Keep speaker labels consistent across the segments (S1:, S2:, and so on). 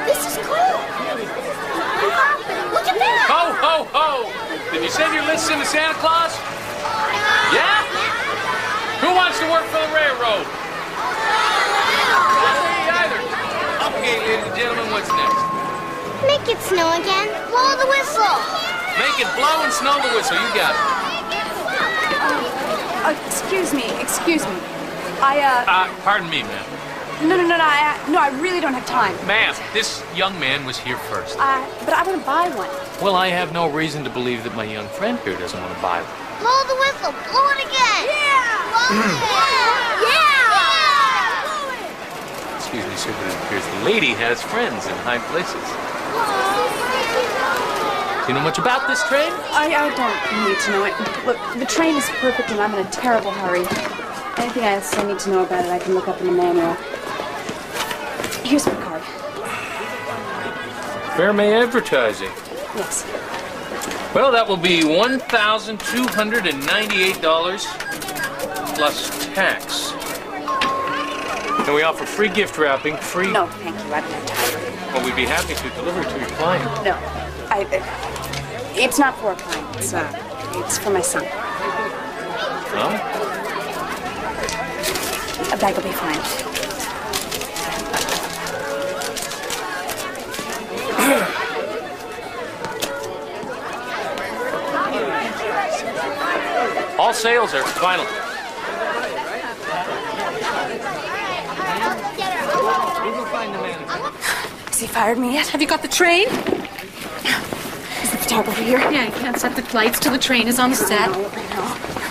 S1: This is cool. Look at that.
S2: Ho, ho, ho! Did you send your list in to Santa Claus? Yeah? Who wants to work for the railroad? Not me either. Okay, ladies and gentlemen, what's next?
S1: Make it snow again. Blow the whistle.
S2: Make it blow and snow the whistle. You got it.
S3: Excuse me.
S2: Pardon me, ma'am.
S3: No, I really don't have time.
S2: Ma'am, this young man was here first.
S3: But I want to buy one.
S2: Well, I have no reason to believe that my young friend here doesn't want to buy one.
S1: Blow the whistle. Blow it again. Yeah. Blow it. Yeah.
S2: Excuse me, sir, but it appears the lady has friends in high places. Do you know much about this train?
S3: I don't need to know it. Look, the train is perfect and I'm in a terrible hurry. Anything else I need to know about it, I can look up in the manual. Here's my card.
S2: Fairmay Advertising.
S3: Yes.
S2: Well, that will be $1,298 plus tax. And we offer free gift wrapping, free...
S3: No, thank you. I don't have time.
S2: Well, we'd be happy to deliver it to your client.
S3: No. It's not for a client. It's for my son.
S2: Oh?
S3: A bag will be fine.
S2: All sales are final.
S3: Has he fired me yet?
S4: Have you got the train?
S3: Is the photographer here?
S4: Yeah, you can't set the lights till the train is on the set.
S3: No.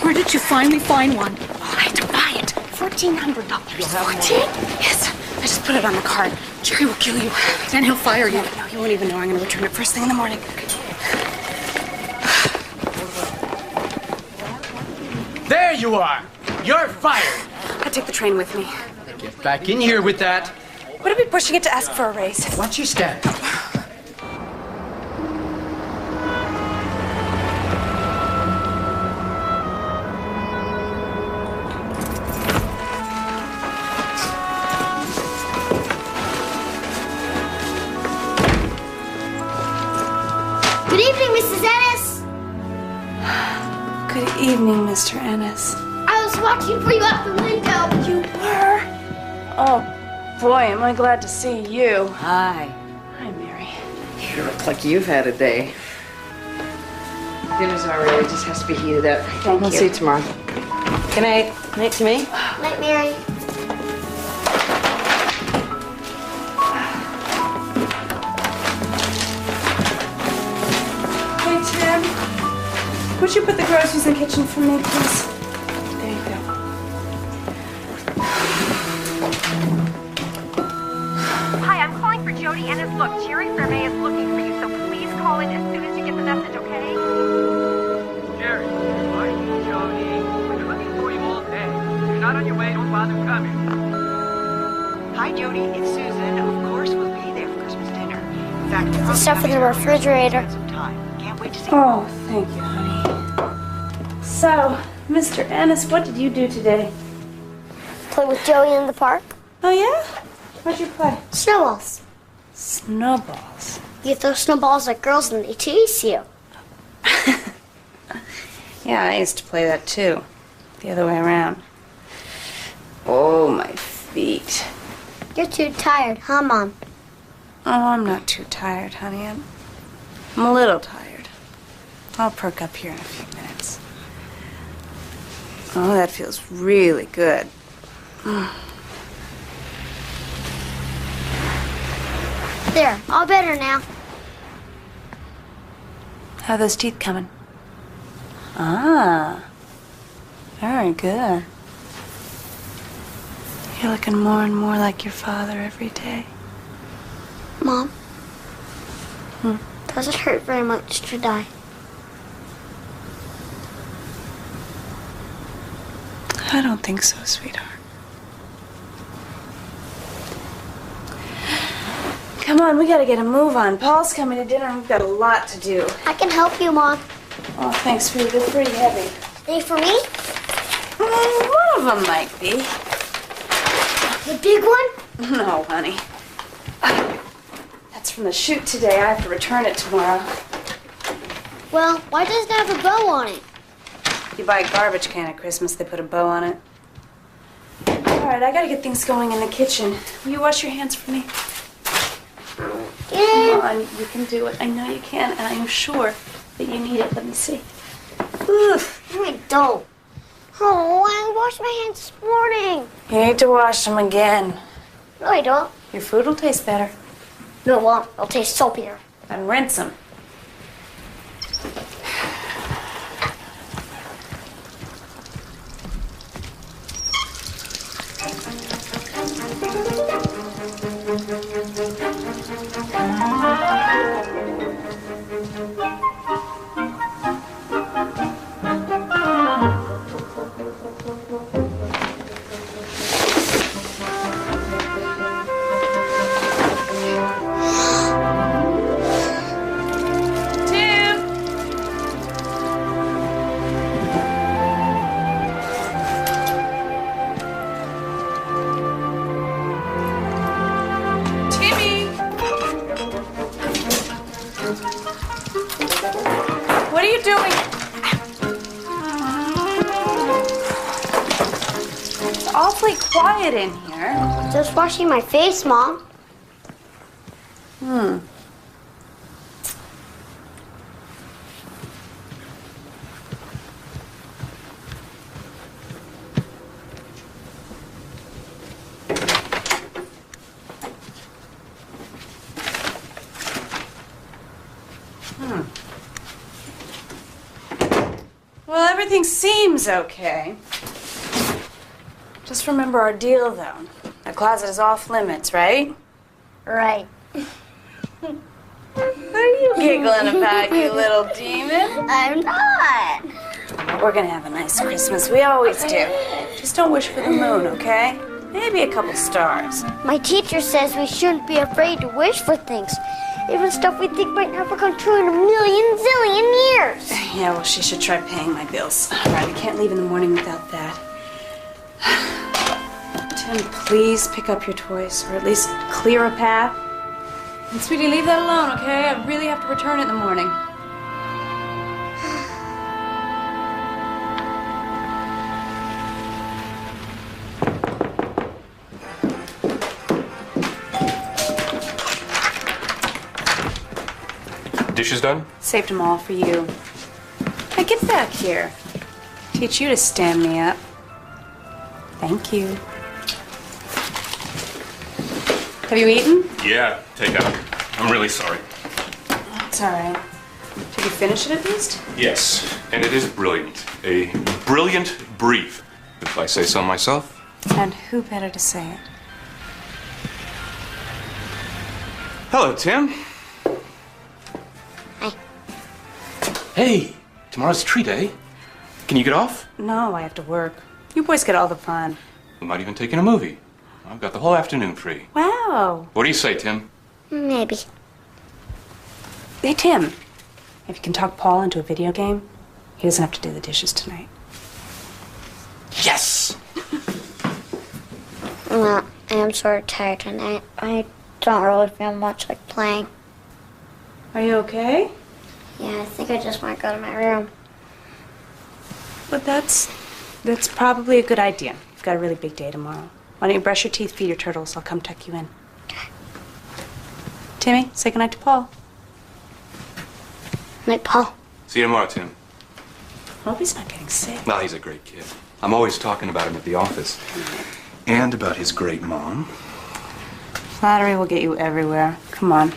S4: Where did you finally find one?
S3: Oh, I had to buy it. $1,400.
S4: 14?
S3: Yes. I just put it on the card.
S4: Jerry will kill you. Then he'll fire you.
S3: No, he won't even know. I'm going to return it first thing in the morning.
S5: There you are! You're fired!
S3: I'll take the train with me.
S5: Get back in here with that.
S3: Would it be pushing it to ask for a raise?
S5: Why don't you stand?
S1: Good evening, Mrs. Ennis.
S3: Good evening, Mr. Ennis.
S1: I was watching for you out the window.
S3: You were? Oh, boy, am I glad to see you.
S6: Hi.
S3: Hi, Mary.
S6: You look like you've had a day. Dinner's all ready. It just has to be heated up.
S3: Thank
S6: We'll
S3: you.
S6: see you tomorrow. Good night. Night to me.
S1: Night, Mary.
S3: Hey, Tim. Would you put the groceries in the kitchen for me, please? There you go.
S7: Hi, I'm calling for Jody Ennis. Look, Jerry Fairmay is looking for you, so please call in as soon as you get the message, okay?
S8: Jerry, hi, Jody. We've been looking for you all day. If you're not on your way, don't bother coming.
S6: Hi, Jody. It's Susan. Of course, we'll be there for Christmas dinner. In fact,
S1: The stuff in the refrigerator.
S6: some time. Can't wait to see
S3: Oh, thank you, honey. So, Mr. Ennis, what did you do today?
S1: Play with Joey in the park.
S3: Oh, yeah? What'd you play?
S1: Snowballs.
S3: Snowballs.
S1: You throw snowballs at girls and they chase you.
S3: Yeah, I used to play that too. The other way around. Oh, my feet.
S1: You're too tired, huh, Mom?
S3: Oh, I'm not too tired, honey. I'm a little tired. I'll perk up here in a few minutes. Oh, that feels really good.
S1: There, all better now.
S3: How are those teeth coming? Ah, very good. You're looking more and more like your father every day.
S1: Mom? Does it hurt very much to die?
S3: I don't think so, sweetheart. Come on, we gotta get a move on. Paul's coming to dinner and we've got a lot to do.
S1: I can help you, Mom.
S3: Oh, thanks, sweetie. They're pretty heavy.
S1: They for me?
S3: One of them might be.
S1: The big one?
S3: No, honey. That's from the shoot today. I have to return it tomorrow.
S1: Well, why does it have a bow on it?
S3: You buy a garbage can at Christmas, they put a bow on it. All right, I gotta get things going in the kitchen. Will you wash your hands for me? Come on, you can do it. I know you can, and I am sure that you need it. Let me see. Ugh.
S1: No, I don't. Oh, I washed my hands this morning.
S3: You need to wash them again.
S1: No, I don't.
S3: Your food will taste better.
S1: No, it won't. It'll taste saltier.
S3: And rinse them. What are you doing? It's awfully quiet in here.
S1: Just washing my face, Mom.
S3: Well, everything seems okay. Just remember our deal, though. The closet is off limits, right?
S1: Right.
S3: What are you giggling about, you little demon?
S1: I'm not.
S3: We're gonna have a nice Christmas. We always do. Just don't wish for the moon, okay? Maybe a couple stars.
S1: My teacher says we shouldn't be afraid to wish for things. Even stuff we think might never come true in a million zillion years.
S3: Yeah, well, she should try paying my bills. All right, we can't leave in the morning without that. Tim, please pick up your toys, or at least clear a path. And sweetie, leave that alone, okay? I really have to return it in the morning.
S2: Dishes done?
S3: Saved them all for you. Now get back here. Teach you to stand me up. Thank you. Have you eaten?
S2: Yeah, take out. I'm really sorry.
S3: It's all right. Did you finish it at least?
S2: Yes, and it is brilliant. A brilliant brief, if I say so myself.
S3: And who better to say it?
S2: Hello, Tim.
S1: Hi.
S2: Hey, tomorrow's treat day. Can you get off?
S3: No, I have to work. You boys get all the fun.
S2: We might even take in a movie. I've got the whole afternoon free.
S3: Wow.
S2: What do you say, Tim?
S1: Maybe.
S3: Hey, Tim. If you can talk Paul into a video game, he doesn't have to do the dishes tonight.
S2: Yes!
S1: Well, I am sort of tired tonight. I don't really feel much like playing.
S3: Are you okay?
S1: Yeah, I think I just want to go to my room.
S3: But that's probably a good idea. You've got a really big day tomorrow. Why don't you brush your teeth, feed your turtles? I'll come tuck you in.
S1: Okay.
S3: Timmy, say goodnight to Paul.
S1: Night, Paul.
S2: See you tomorrow, Tim.
S3: Hope he's not getting sick.
S2: Well, he's a great kid. I'm always talking about him at the office. And about his great mom.
S3: Flattery will get you everywhere. Come on.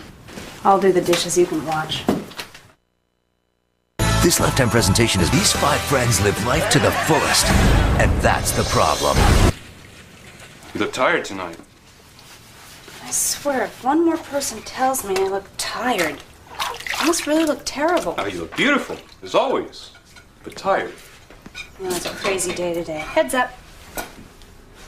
S3: I'll do the dishes. You can watch.
S9: This Lifetime presentation is these 5 friends live life to the fullest. And that's the problem.
S2: You look tired tonight.
S3: I swear, if one more person tells me I look tired, I must really look terrible.
S2: Oh, you look beautiful, as always. But tired.
S3: You know, it's a crazy day today. Heads up.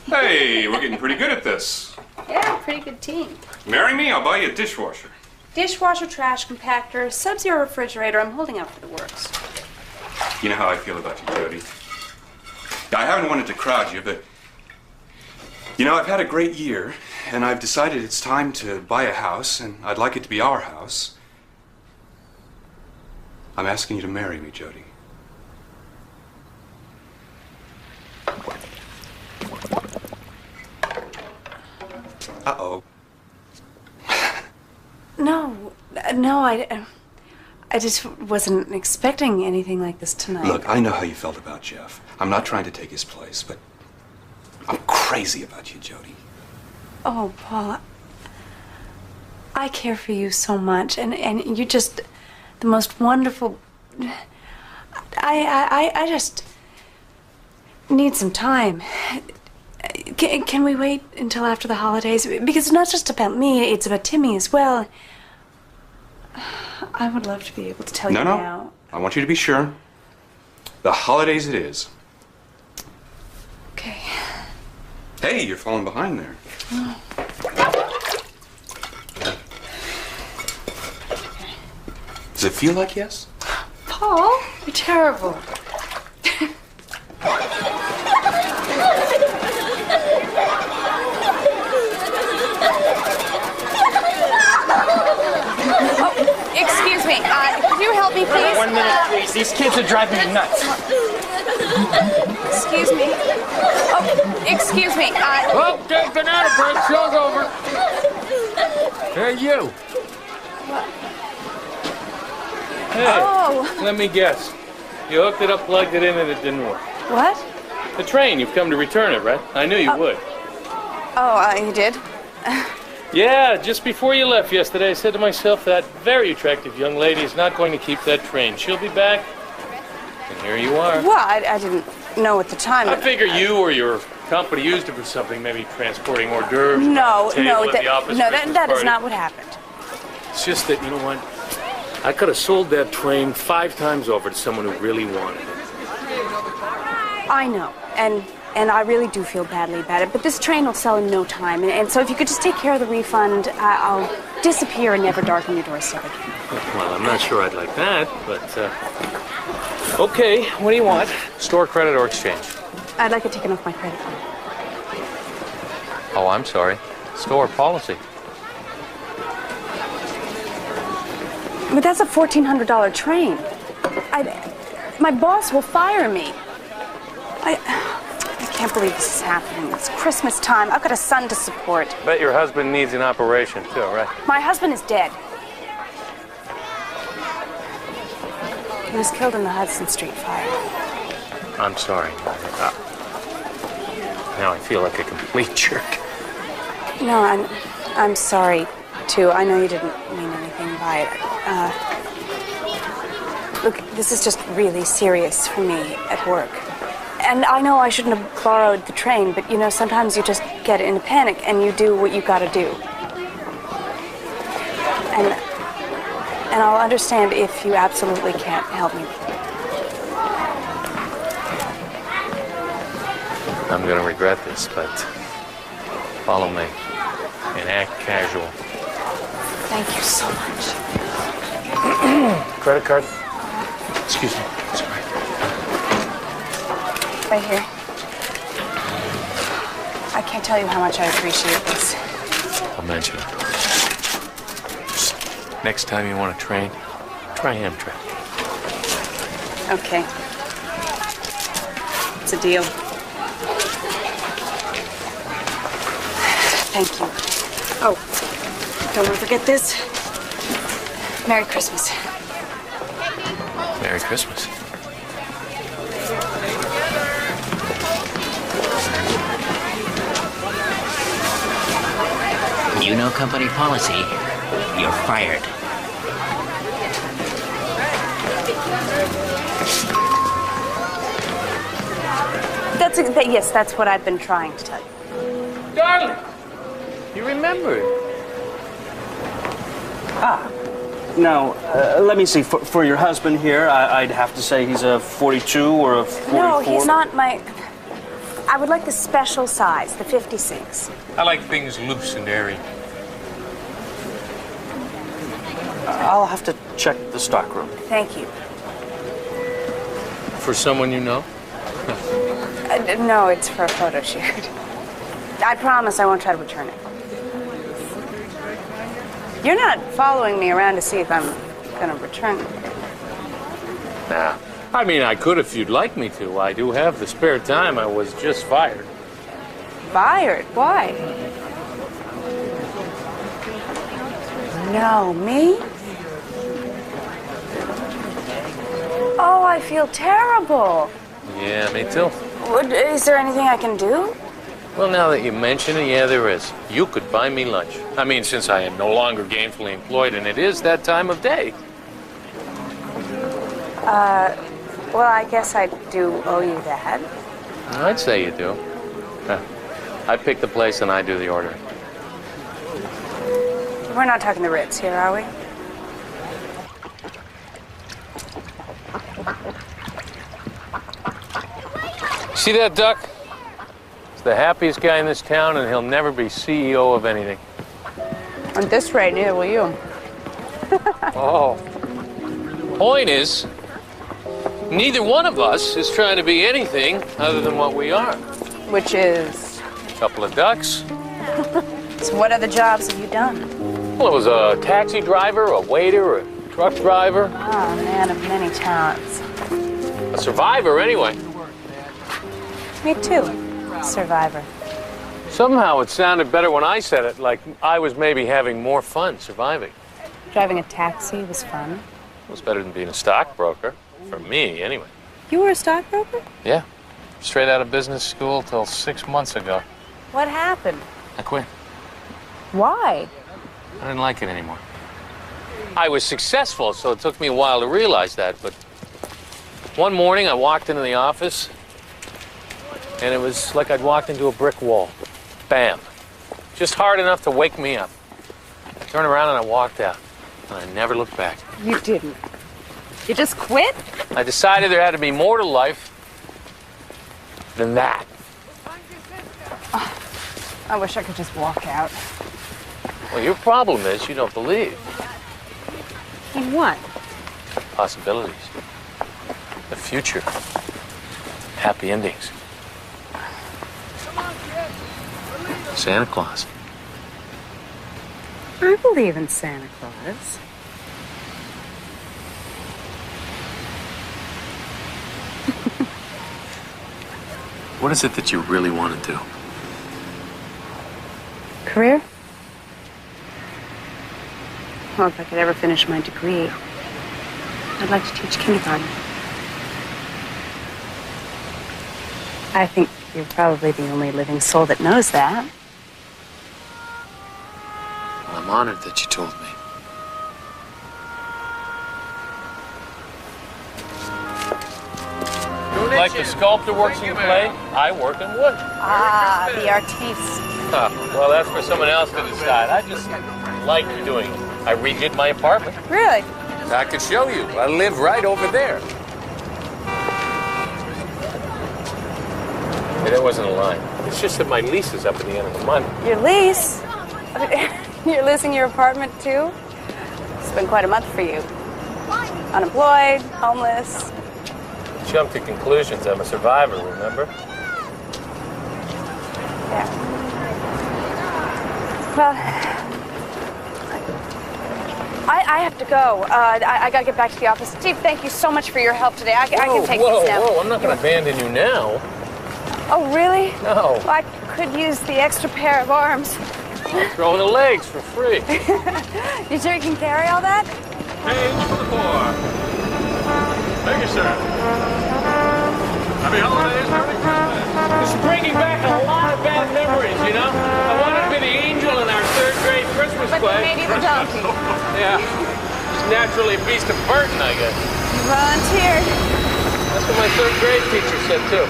S2: Hey, we're getting pretty good at this.
S3: Yeah, pretty good team.
S2: Marry me, I'll buy you a dishwasher.
S3: Dishwasher, trash compactor, Sub-Zero refrigerator. I'm holding out for the works.
S10: You know how I feel about you, Jody. I haven't wanted to crowd you, but you know, I've had a great year, and I've decided it's time to buy a house, and I'd like it to be our house. I'm asking you to marry me, Jody. Uh-oh.
S3: No, I just wasn't expecting anything like this tonight.
S10: Look, I know how you felt about Jeff. I'm not trying to take his place, but I'm crazy about you, Jody.
S3: Oh, Paul, I care for you so much, and you're just the most wonderful. I just need some time. Can we wait until after the holidays? Because it's not just about me, it's about Timmy as well. I would love to be able to tell you now.
S10: No. I want you to be sure. The holidays it is.
S3: Okay.
S10: Hey, you're falling behind there.
S3: Oh.
S10: Does it feel like yes?
S3: Paul, you're terrible.
S4: Excuse me, can you help me, please?
S5: 1 minute, please. These kids are driving me nuts.
S4: Excuse me. Oh, excuse me.
S2: Okay, banana break. Show's over. Hey, you.
S3: What?
S2: Hey,
S3: oh.
S2: Let me guess. You hooked it up, plugged it in, and it didn't work.
S3: What?
S2: The train. You've come to return it, right? I knew you would.
S3: Oh, you did?
S2: Yeah, just before you left yesterday, I said to myself, that very attractive young lady is not going to keep that train. She'll be back. And here you are.
S3: Well, I didn't know at the time.
S2: I figure you or your company used it for something, maybe transporting hors d'oeuvres.
S3: No, that is
S2: party.
S3: not what happened.
S2: It's just that, you know what? I could have sold that train 5 times over to someone who really wanted it.
S3: I know, and I really do feel badly about it, but this train will sell in no time, and so if you could just take care of the refund, I'll disappear and never darken your doorstep again.
S2: Well, I'm not sure I'd like that, but, okay, what do you want? Store credit or exchange?
S3: I'd like it taken off my credit card.
S2: Oh, I'm sorry. Store policy.
S3: But that's a $1,400 train. My boss will fire me. I can't believe this is happening. It's Christmas time. I've got a son to support.
S2: Bet your husband needs an operation, too, right?
S3: My husband is dead. He was killed in the Hudson Street fire.
S2: I'm sorry. Now I feel like a complete jerk.
S3: No, I'm sorry, too. I know you didn't mean anything by it. Look, this is just really serious for me at work. And I know I shouldn't have borrowed the train, but, you know, sometimes you just get in a panic and you do what you gotta do. And I'll understand if you absolutely can't help me.
S2: I'm gonna regret this, but follow me and act casual.
S3: Thank you so much.
S2: Credit card? Excuse me. Sorry.
S3: Right here. I can't tell you how much I appreciate this.
S2: I'll mention it. Just next time you want a train, try Amtrak.
S3: Okay. It's a deal. Thank you. Oh, don't want to forget this. Merry Christmas.
S2: Merry Christmas.
S11: You know company policy. You're fired.
S3: Yes, that's what I've been trying to tell you.
S2: Darling, you remembered.
S5: Now, let me see. For your husband here, I'd have to say he's a 42 or a 44.
S3: No, he's not my... I would like the special size, the 56.
S2: I like things loose and airy.
S5: I'll have to check the stockroom.
S3: Thank you.
S2: for someone you know?
S3: No, it's for a photo shoot. I promise I won't try to return it. You're not following me around to see if I'm gonna return it.
S2: Nah. I mean, I could if you'd like me to. I do have the spare time. I was just fired.
S3: Fired? Why? No, me? Oh, I feel terrible.
S2: Yeah, me too.
S3: Is there anything I can do?
S2: Well, now that you mention it, yeah, there is. You could buy me lunch. I mean, since I am no longer gainfully employed, and it is that time of day.
S3: Well, I guess I do owe you that.
S2: I'd say you do. I pick the place and I do the ordering.
S3: We're not talking the Ritz here, are we?
S2: See that duck? He's the happiest guy in this town, and he'll never be CEO of anything.
S3: At this rate, neither will you.
S2: Oh. Point is, neither one of us is trying to be anything other than what we are.
S3: Which is?
S2: A couple of ducks.
S3: So what other jobs have you done?
S2: Well, it was a taxi driver, a waiter, a truck driver.
S3: Oh, man of many talents.
S2: A survivor, anyway.
S3: Me too. Survivor.
S2: Somehow it sounded better when I said it, like I was maybe having more fun surviving.
S3: Driving a taxi was fun.
S2: It was better than being a stockbroker. For me, anyway.
S3: You were a stockbroker?
S2: Yeah. Straight out of business school till 6 months ago.
S3: What happened?
S2: I quit.
S3: Why?
S2: I didn't like it anymore. I was successful, so it took me a while to realize that, but one morning I walked into the office, and it was like I'd walked into a brick wall. Bam. Just hard enough to wake me up. I turned around and I walked out, and I never looked back.
S3: You didn't. You just quit?
S2: I decided there had to be more to life than that.
S3: Oh, I wish I could just walk out.
S2: Well, your problem is you don't believe.
S3: In what?
S2: Possibilities. The future. Happy endings. Santa Claus.
S3: I believe in Santa Claus.
S2: What is it that you really want to do?
S3: Career? Well, if I could ever finish my degree, I'd like to teach kindergarten. I think you're probably the only living soul that knows that.
S2: Well, I'm honored that you told me. Like the sculptor works in clay, I work in wood.
S3: Ah, the artiste.
S2: Well, that's for someone else to decide. I just like doing it. I redid my apartment.
S3: Really?
S2: I could show you. I live right over there. Hey, that wasn't a line. It's just that my lease is up at the end of the month.
S3: Your lease? You're losing your apartment too? It's been quite a month for you. Unemployed, homeless.
S2: Jump to conclusions. I'm a survivor, remember?
S3: Yeah. Well, I have to go. I gotta get back to the office. Steve, thank you so much for your help today. I can take these now.
S2: Whoa, I'm not gonna abandon you now.
S3: Oh, really?
S2: No.
S3: Well, I could use the extra pair of arms.
S2: I'll throw in the legs for free.
S3: You sure you can carry all that?
S12: Page 4. Thank you, sir. Happy holidays, Merry Christmas.
S2: This is bringing back a lot of bad memories, you know? I wanted to be the angel in our third grade Christmas play.
S3: But maybe the donkey.
S2: Yeah. Just naturally a beast of burden, I guess.
S3: You volunteered.
S2: That's what my third grade teacher said, too.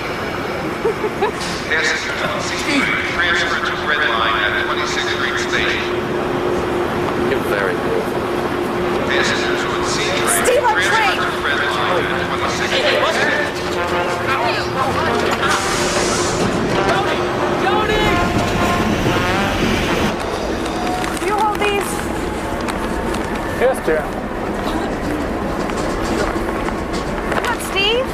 S13: Yes, Steve, transfer to Red Line at 26th Street Station.
S2: You're very good.
S13: Passengers on C train.
S3: Steve, on
S13: transfer
S3: train.
S13: to Red Line at 26th Street Station.
S2: Jody!
S3: You hold these?
S2: Yes, dear.
S3: Come on, Steve.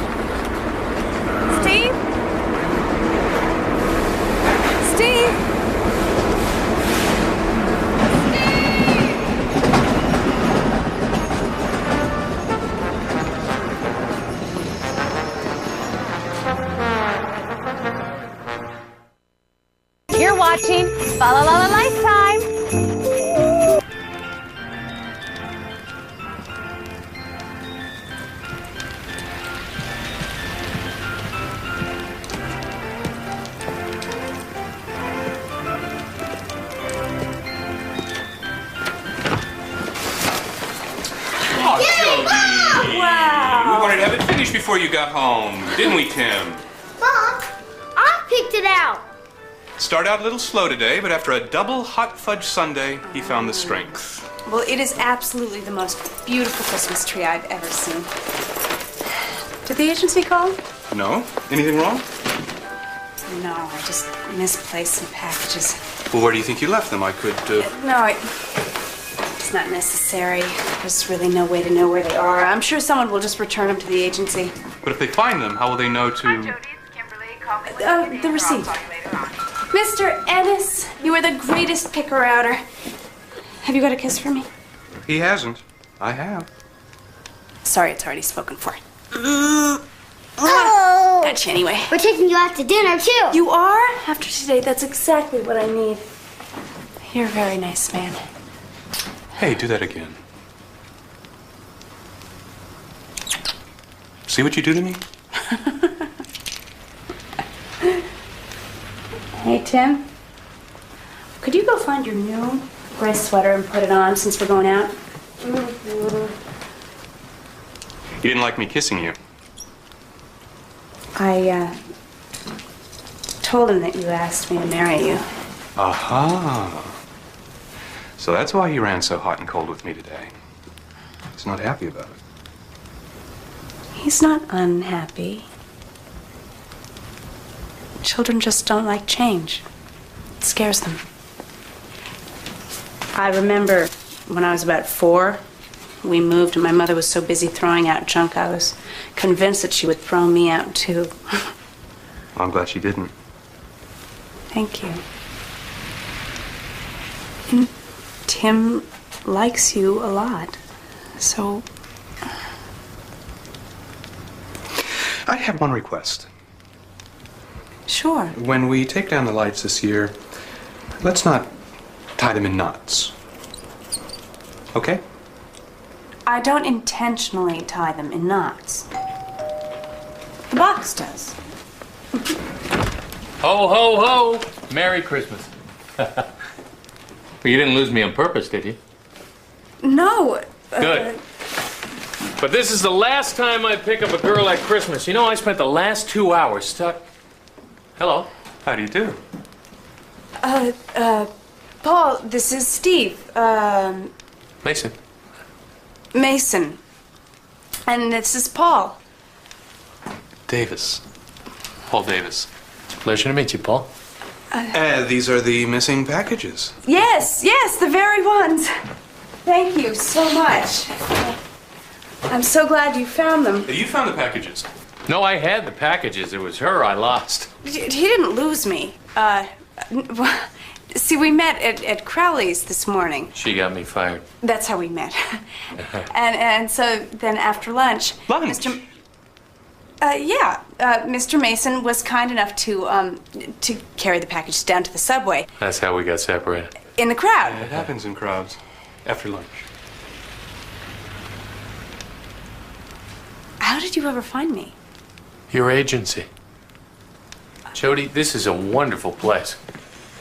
S4: watching Fa La La La Lifetime.
S10: Oh, Jody!
S1: Wow.
S10: We wanted to have it finished before you got home, didn't we, Tim?
S1: Mom, I picked it out.
S10: Started out a little slow today, but after a double hot fudge sundae, he found the strength.
S3: Well, it is absolutely the most beautiful Christmas tree I've ever seen. Did the agency call?
S10: No? Anything wrong?
S3: No, I just misplaced some packages.
S10: Well, where do you think you left them? I could,
S3: No, it's not necessary. There's really no way to know where they are. I'm sure someone will just return them to the agency.
S10: But if they find them, how will they know to...
S3: The receipt. Mr. Ennis, you are the greatest picker-outer. Have you got a kiss for me?
S10: He hasn't. I have.
S3: Sorry, it's already spoken for.
S1: Oh!
S3: Gotcha anyway.
S1: We're taking you out to dinner, too.
S3: You are? After today, that's exactly what I need. You're a very nice man.
S10: Hey, do that again. See what you do to me?
S3: Hey, Tim. Could you go find your new gray sweater and put it on since we're going out?
S10: You didn't like me kissing you.
S3: I, told him that you asked me to marry you.
S10: Aha. So that's why he ran so hot and cold with me today. He's not happy about it.
S3: He's not unhappy. Children just don't like change. It scares them. I remember when I was about 4, we moved and my mother was so busy throwing out junk, I was convinced that she would throw me out too.
S10: I'm glad she didn't.
S3: Thank you. And Tim likes you a lot, so...
S10: I have one request.
S3: Sure.
S10: When we take down the lights this year, let's not tie them in knots. Okay?
S3: I don't intentionally tie them in knots. The box does.
S2: Ho, ho, ho! Merry Christmas. Well, you didn't lose me on purpose, did you?
S3: No.
S2: Good. But this is the last time I pick up a girl at Christmas. You know, I spent the last 2 hours stuck... Hello.
S10: How do you do?
S3: Paul, this is Steve.
S2: Mason.
S3: Mason. And this is Paul.
S10: Davis. Paul Davis.
S2: It's a pleasure to meet you, Paul.
S10: These are the missing packages.
S3: Yes, the very ones. Thank you so much. I'm so glad you found them.
S10: You found the packages.
S2: No, I had the packages. It was her I lost.
S3: He didn't lose me. See, we met at Crowley's this morning.
S2: She got me fired.
S3: That's how we met. and so then after lunch...
S10: Lunch?
S3: Mr. Mason was kind enough to carry the packages down to the subway.
S2: That's how we got separated.
S3: In the crowd.
S10: It happens in crowds. After lunch.
S3: How did you ever find me?
S2: Your agency. Jody, this is a wonderful place.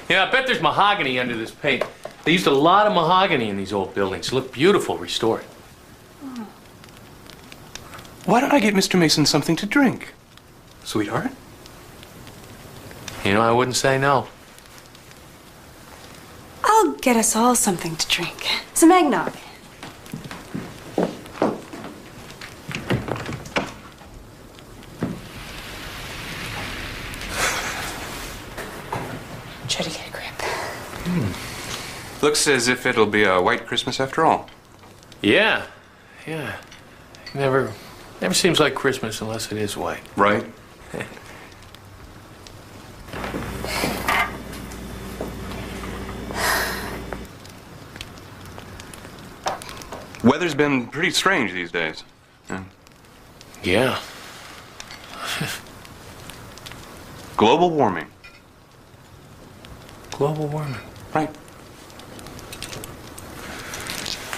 S2: You know, I bet there's mahogany under this paint. They used a lot of mahogany in these old buildings. They look beautiful, restored.
S10: Why don't I get Mr. Mason something to drink? Sweetheart?
S2: You know, I wouldn't say no.
S3: I'll get us all something to drink. Some eggnog. Try to get a grip.
S10: Looks as if it'll be a white Christmas after all.
S2: Yeah. Never seems like Christmas unless it is white.
S10: Right? Weather's been pretty strange these days.
S2: Yeah.
S10: Global warming.
S2: Global warming.
S10: Right.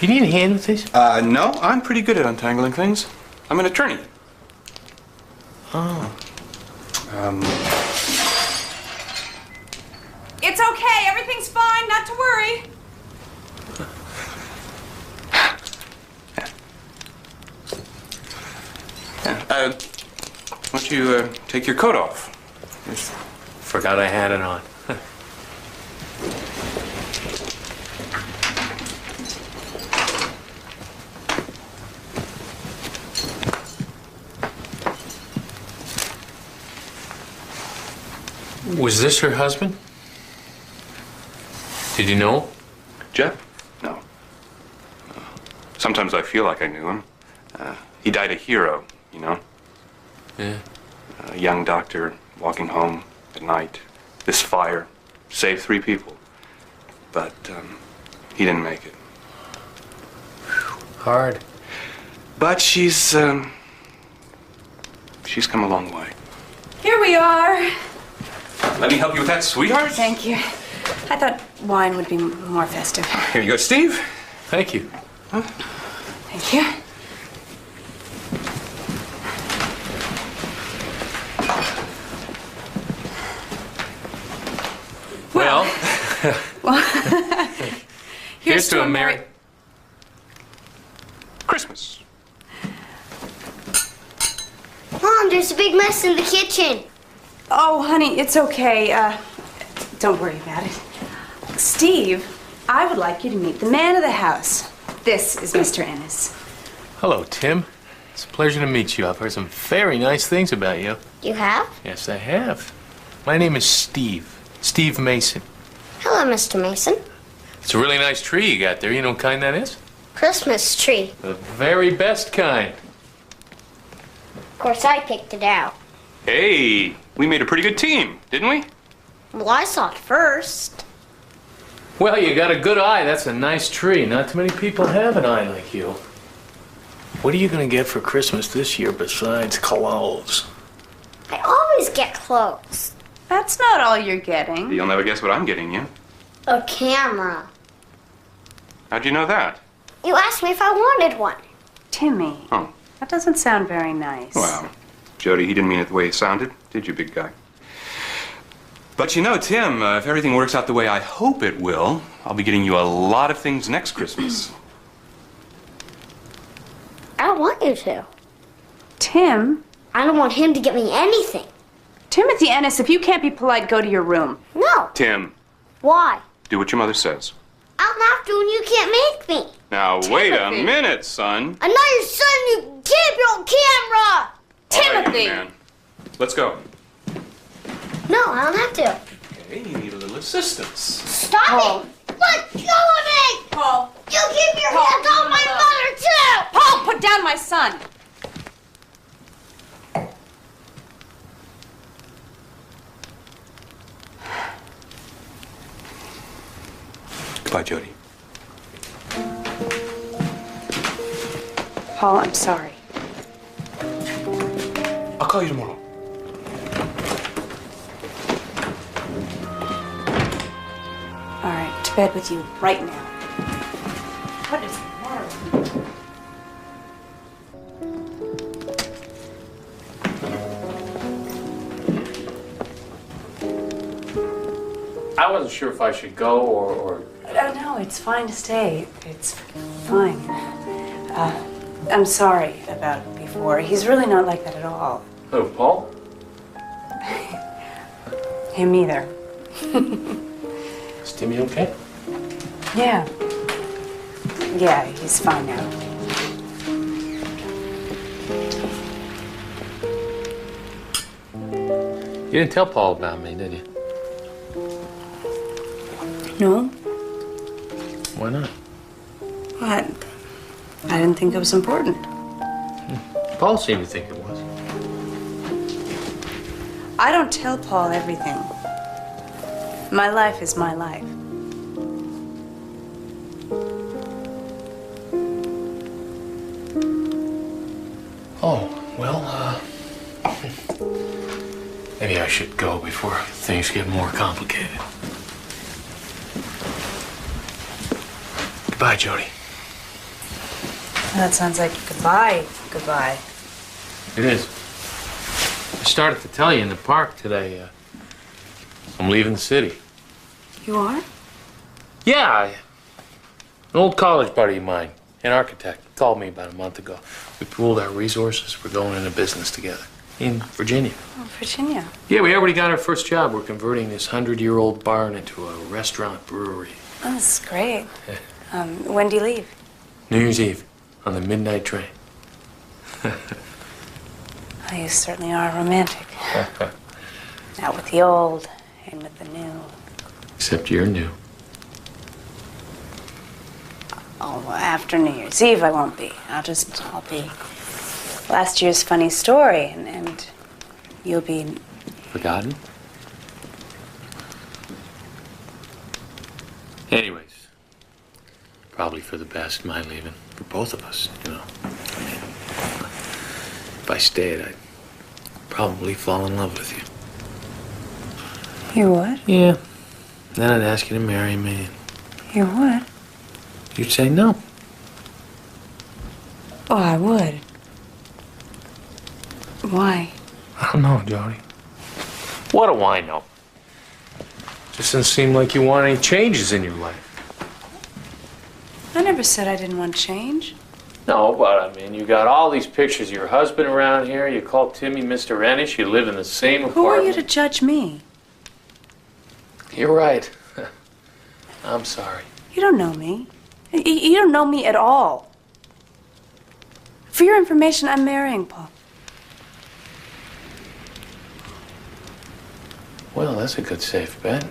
S2: You need a hand with this?
S10: No, I'm pretty good at untangling things. I'm an attorney.
S2: Oh.
S4: It's okay. Everything's fine. Not to worry.
S10: Why don't you take your coat off?
S2: Forgot I had it on. Was this her husband? Did you know him?
S10: Jeff? No. Sometimes I feel like I knew him. He died a hero, you know?
S2: Yeah.
S10: A young doctor walking home at night. This fire saved 3 people. But he didn't make it.
S2: Hard.
S10: But she's come a long way.
S3: Here we are.
S10: Let me help you with that, sweetheart.
S3: Thank you. I thought wine would be more festive.
S10: Here you go, Steve.
S2: Thank you.
S10: Huh?
S3: Thank you.
S2: Well,
S3: here's to a merry
S10: Christmas.
S1: Mom, there's a big mess in the kitchen.
S3: Oh, honey, it's okay. Don't worry about it. Steve, I would like you to meet the man of the house. This is Mr. Ennis.
S2: hello, Tim. It's a pleasure to meet you. I've heard some very nice things about you.
S1: You have?
S2: Yes, I have. My name is Steve. Steve Mason.
S1: Hello, Mr. Mason.
S2: It's a really nice tree you got there. You know what kind that is?
S1: Christmas tree.
S2: The very best kind.
S1: Of course, I picked it out.
S10: Hey, we made a pretty good team, didn't we?
S1: Well, I saw it first.
S2: Well, you got a good eye. That's a nice tree. Not too many people have an eye like you. What are you going to get for Christmas this year besides clothes?
S1: I always get clothes.
S3: That's not all you're getting.
S10: You'll never guess what I'm getting you.
S1: A camera.
S10: How'd you know that?
S1: You asked me if I wanted one.
S3: Timmy.
S10: Oh.
S3: That doesn't sound very nice.
S10: Well, Jody, he didn't mean it the way it sounded, did you, big guy? But you know, Tim, if everything works out the way I hope it will, I'll be getting you a lot of things next Christmas.
S1: I don't want you to.
S3: Tim?
S1: I don't want him to get me anything.
S3: Timothy Ennis, if you can't be polite, go to your room.
S1: No.
S10: Tim,
S1: Why?
S10: do what your mother says.
S1: I don't have to and you can't make me.
S10: Now, wait a minute, son.
S1: I'm not your son, you keep your camera!
S10: All right, young man. Let's go.
S1: No, I don't have to.
S10: Okay, you need a little assistance.
S1: Stop it! Let go of me!
S3: Paul.
S1: You keep your hands on my mother, too!
S3: Paul, put down my son!
S10: Goodbye, Jody.
S3: Paul, I'm sorry.
S10: I'll call you tomorrow.
S3: All right, to bed with you right now. What is the matter with you?
S2: I wasn't sure if I should go or...
S3: No, it's fine to stay. It's fine. I'm sorry about before. He's really not like that at all.
S2: Who, Paul?
S3: Him either.
S2: Is Timmy okay?
S3: Yeah. Yeah, he's fine now.
S2: You didn't tell Paul about me, did you?
S3: No?
S2: Why not?
S3: What? I didn't think it was important.
S2: Paul seemed to think it was.
S3: I don't tell Paul everything. My life is my life.
S2: Oh, well, maybe I should go before things get more complicated. Goodbye, Jody.
S3: That sounds like goodbye. Goodbye.
S2: It is. I started to tell you in the park today. I'm leaving the city.
S3: You are?
S2: Yeah. An old college buddy of mine, an architect, called me about a month ago. We pooled our resources. We're going into business together in Virginia.
S3: Oh, Virginia.
S2: Yeah, we already got our first job. We're converting this 100-year-old barn into a restaurant brewery.
S3: Oh, this is great. When do you leave?
S2: New Year's Eve on the midnight train.
S3: Oh, you certainly are romantic. Out with the old and with the new.
S2: Except you're new.
S3: Oh, well, after New Year's Eve I won't be. I'll be last year's funny story, and you'll be...
S2: Forgotten? Anyways, probably for the best, my leaving. For both of us, you know. If I stayed, I'd probably fall in love with you.
S3: You would?
S2: Yeah. Then I'd ask you to marry me.
S3: You would?
S2: You'd say no.
S3: Oh, I would. Why?
S2: I don't know, Jody. What do I know? Just doesn't seem like you want any changes in your life.
S3: I never said I didn't want change.
S2: No, but I mean, you got all these pictures of your husband around here. You call Timmy Mr. Ennish. You live in the same apartment.
S3: Who are you to judge me?
S2: You're right. I'm sorry.
S3: You don't know me. You don't know me at all. For your information, I'm marrying Paul.
S2: Well, that's a good safe bet.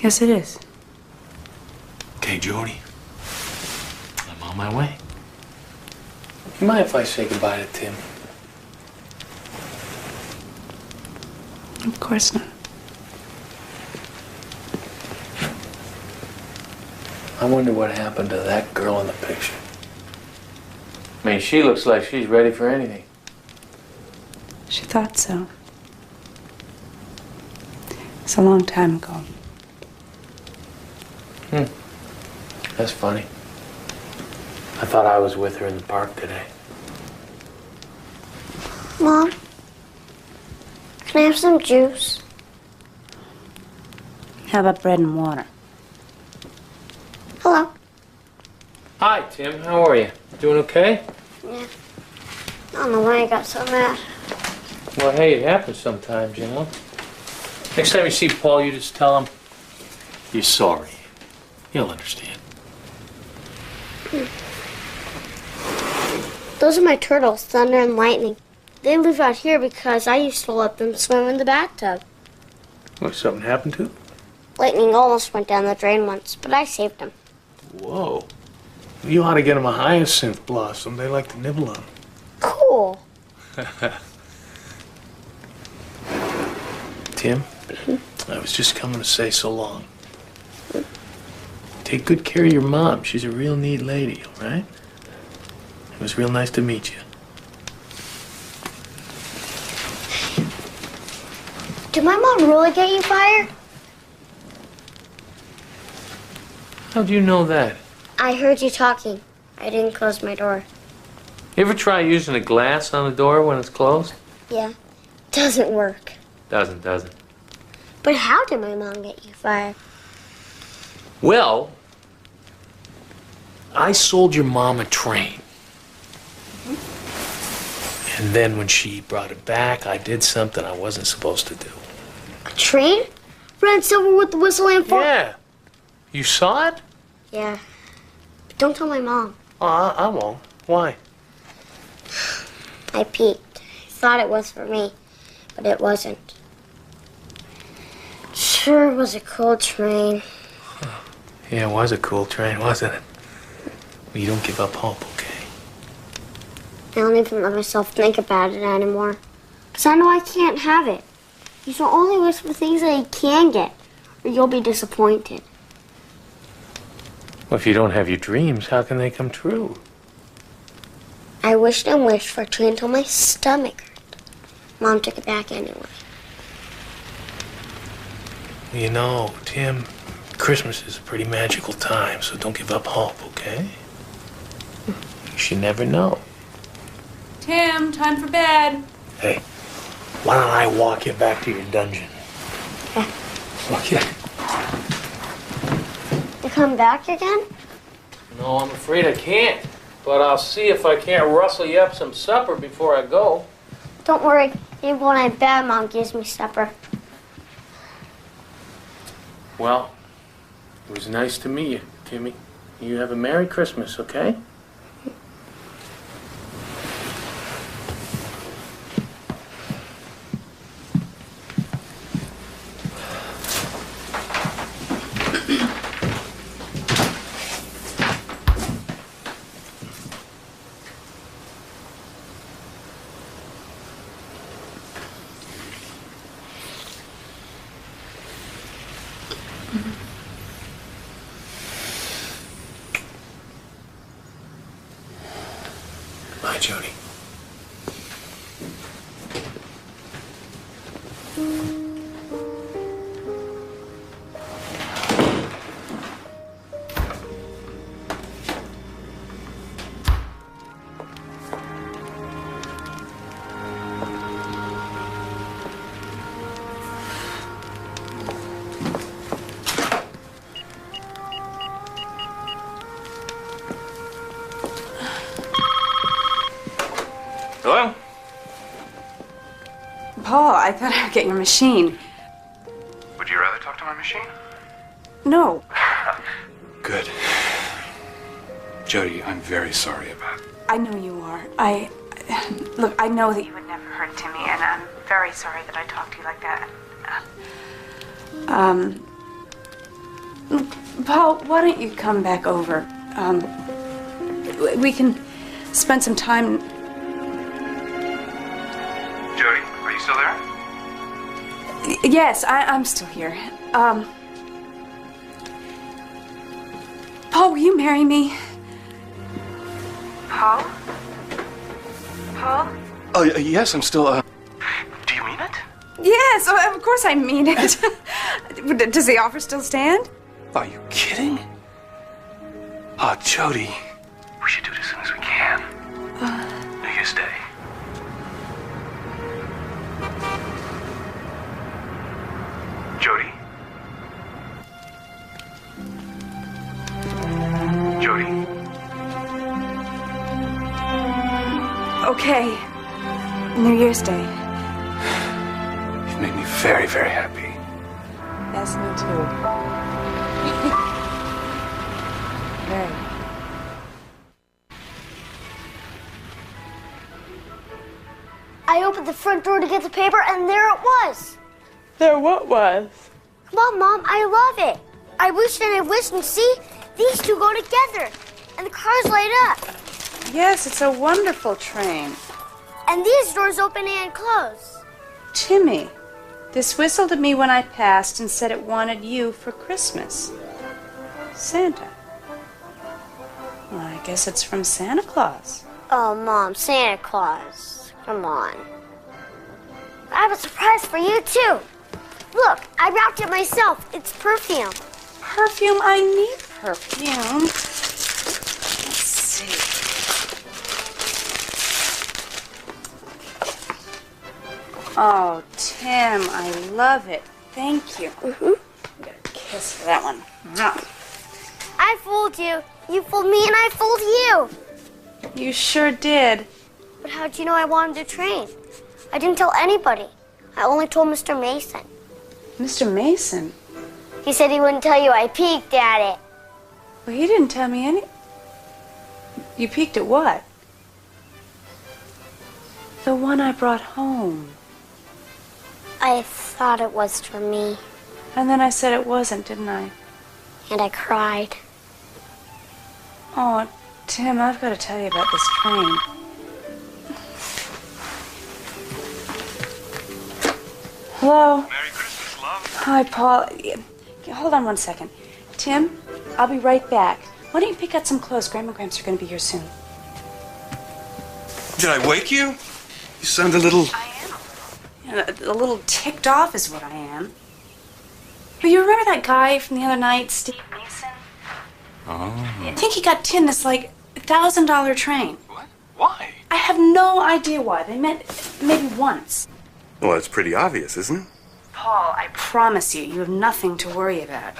S3: Yes, it is.
S2: Okay, Jody. I'm on my way. You mind if I say goodbye to Tim?
S3: Of course not.
S2: I wonder what happened to that girl in the picture. I mean, she looks like she's ready for anything.
S3: She thought so. It's a long time ago.
S2: That's funny. I thought I was with her in the park today.
S1: Mom, can I have some juice?
S3: How about bread and water?
S1: Hello.
S2: Hi, Tim. How are you? Doing okay?
S1: Yeah. I don't know why I got so mad.
S2: Well, hey, it happens sometimes, you know. Next time you see Paul, you just tell him you're sorry. He'll understand.
S1: Those are my turtles, Thunder and Lightning. They live out here because I used to let them swim in the bathtub.
S2: What, something happened to him?
S1: Lightning almost went down the drain once, but I saved him.
S2: Whoa. You ought to get him a hyacinth blossom. They like to nibble on them.
S1: Cool.
S2: Tim, I was just coming to say so long. Take good care of your mom. She's a real neat lady, all right? It was real nice to meet you.
S1: Did my mom really get you fired?
S2: How'd you know that?
S1: I heard you talking. I didn't close my door.
S2: You ever try using a glass on the door when it's closed?
S1: Yeah. Doesn't work.
S2: Doesn't.
S1: But how did my mom get you fired?
S2: Well, I sold your mom a train. And then when she brought it back, I did something I wasn't supposed to do.
S1: A train? Red silver with the whistle and fork?
S2: Yeah. You saw it?
S1: Yeah. But don't tell my mom.
S2: Oh, I won't. Why?
S1: I peeked. I thought it was for me, but it wasn't. Sure was a cool train.
S2: Yeah, it was a cool train, wasn't it? Well, you don't give up hope, okay?
S1: I don't even let myself think about it anymore. Because I know I can't have it. You should only wish for things that you can get, or you'll be disappointed.
S2: Well, if you don't have your dreams, how can they come true?
S1: I wished and wished for a train until my stomach hurt. Mom took it back anyway.
S2: You know, Tim, Christmas is a pretty magical time, so don't give up hope, okay? You never know.
S3: Tim, time for bed.
S2: Hey, why don't I walk you back to your dungeon? Okay.
S1: You come back again?
S2: No, I'm afraid I can't. But I'll see if I can't rustle you up some supper before I go.
S1: Don't worry. Even when I'm bad, Mom gives me supper.
S2: Well, it was nice to meet you, Timmy. You have a Merry Christmas, okay? Bye, Jody.
S5: Hello?
S3: Paul, I thought I'd get your machine.
S13: Would you rather talk to my machine?
S3: No.
S10: Good. Jody, I'm very sorry about it.
S3: I know you are. Look, I know that you would never hurt Timmy, and I'm very sorry that I talked to you like that. Paul, why don't you come back over? We can spend some time.
S13: Jody, are you still there?
S3: Yes, I'm still here. Paul, will you marry me? Paul? Paul?
S10: Oh, yes, I'm still,
S13: Do you mean it?
S3: Yes, of course I mean it. Does the offer still stand?
S10: Are you kidding? Oh, Jody.
S13: We should do it as soon as we can. New Year's Day. Jody? Jody?
S3: Okay. New Year's Day.
S10: You've made me very, very happy.
S3: Yes, me too. Very.
S1: I opened the front door to get the paper, and there it was.
S3: There what was?
S1: Come on, Mom, I love it. I wished and I wished, and see, these two go together, and the cars light up.
S3: Yes, it's a wonderful train.
S1: And these doors open and close.
S3: Timmy, this whistled at me when I passed and said it wanted you for Christmas. Santa. Well, I guess it's from Santa Claus.
S1: Oh, Mom, Santa Claus. Come on. I have a surprise for you, too. Look, I wrapped it myself. It's perfume.
S3: Perfume? I need perfume. Let's see. Oh, Tim, I love it. Thank you.
S1: Mm-hmm.
S3: Get a kiss for that one.
S1: I fooled you. You fooled me, and I fooled you.
S3: You sure did.
S1: But how'd you know I wanted to train? I didn't tell anybody. I only told Mr. Mason.
S3: Mr. Mason?
S1: He said he wouldn't tell you I peeked at it.
S3: Well, he didn't tell me any... You peeked at what? The one I brought home.
S1: I thought it was for me.
S3: And then I said it wasn't, didn't I?
S1: And I cried.
S3: Oh, Tim, I've got to tell you about this train. Hello?
S13: Merry Christmas, love.
S3: Hi, Paul. Hold on one second. Tim, I'll be right back. Why don't you pick out some clothes? Grandma and Gramps are going to be here soon.
S10: Did I wake you? You sound a little...
S3: I am. A little ticked off is what I am. But you remember that guy from the other night, Steve Mason?
S10: Oh.
S3: I think he got Tim this, like, $1,000 train.
S10: What? Why?
S3: I have no idea why. They met maybe once.
S10: Well, it's pretty obvious, isn't it?
S3: Paul, I promise you, you have nothing to worry about.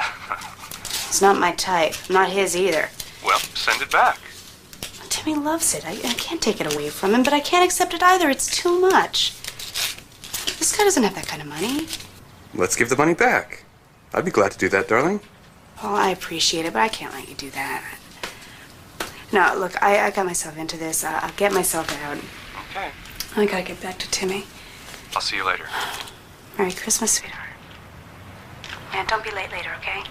S3: It's not my type. Not his either.
S10: Well, send it back.
S3: Timmy loves it. I can't take it away from him, but I can't accept it either. It's too much. This guy doesn't have that kind of money.
S10: Let's give the money back. I'd be glad to do that, darling.
S3: Paul, I appreciate it, but I can't let you do that. No, look, I got myself into this. I'll get myself out.
S10: Okay.
S3: I gotta get back to Timmy.
S10: I'll see you later.
S3: Merry Christmas, sweetheart. Man, don't be late later, okay?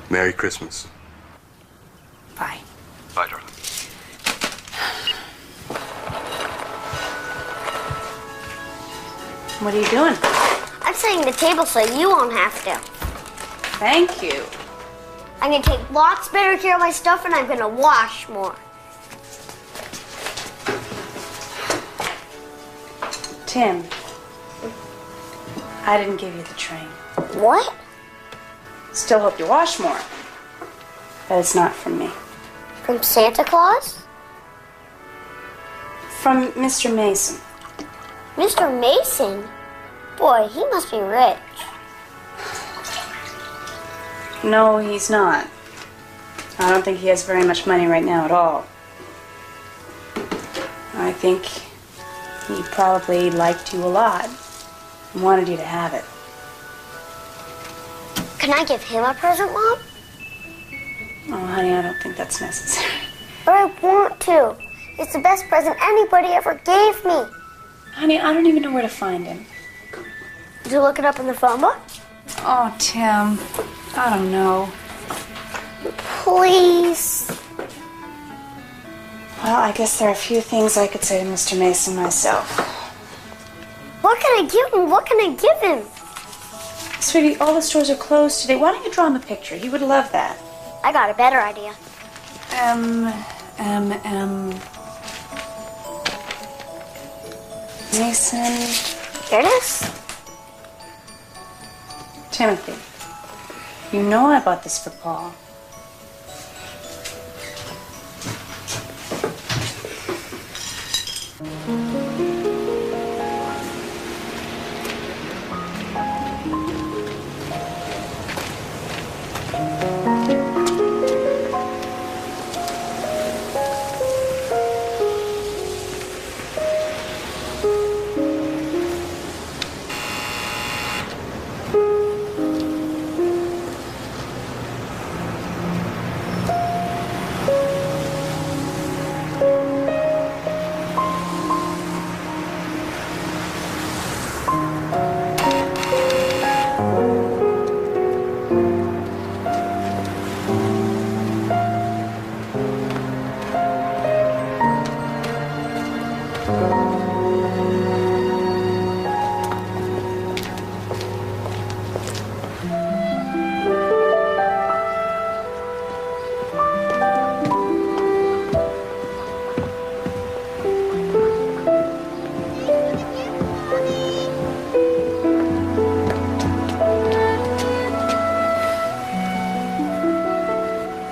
S10: Merry Christmas.
S3: Bye.
S10: Bye, darling.
S3: What are you doing?
S1: I'm setting the table so you won't have to.
S3: Thank you.
S1: I'm gonna take lots better care of my stuff and I'm gonna wash more.
S3: Tim, I didn't give you the train.
S1: What?
S3: Still hope you wash more. But it's not from me.
S1: From Santa Claus?
S3: From Mr. Mason.
S1: Mr. Mason? Boy, he must be rich.
S3: No, he's not. I don't think he has very much money right now at all. I think he probably liked you a lot and wanted you to have it.
S1: Can I give him a present, Mom?
S3: Oh, honey, I don't think that's necessary.
S1: But I want to. It's the best present anybody ever gave me.
S3: Honey, I don't even know where to find him.
S1: Did you look it up in the phone book?
S3: Oh, Tim, I don't know.
S1: Please.
S3: Well, I guess there are a few things I could say to Mr. Mason myself.
S1: What can I give him? What can I give him?
S3: Sweetie, all the stores are closed today. Why don't you draw him a picture? He would love that.
S1: I got a better idea.
S3: Mason.
S1: Here it is.
S3: Timothy, you know I bought this for Paul.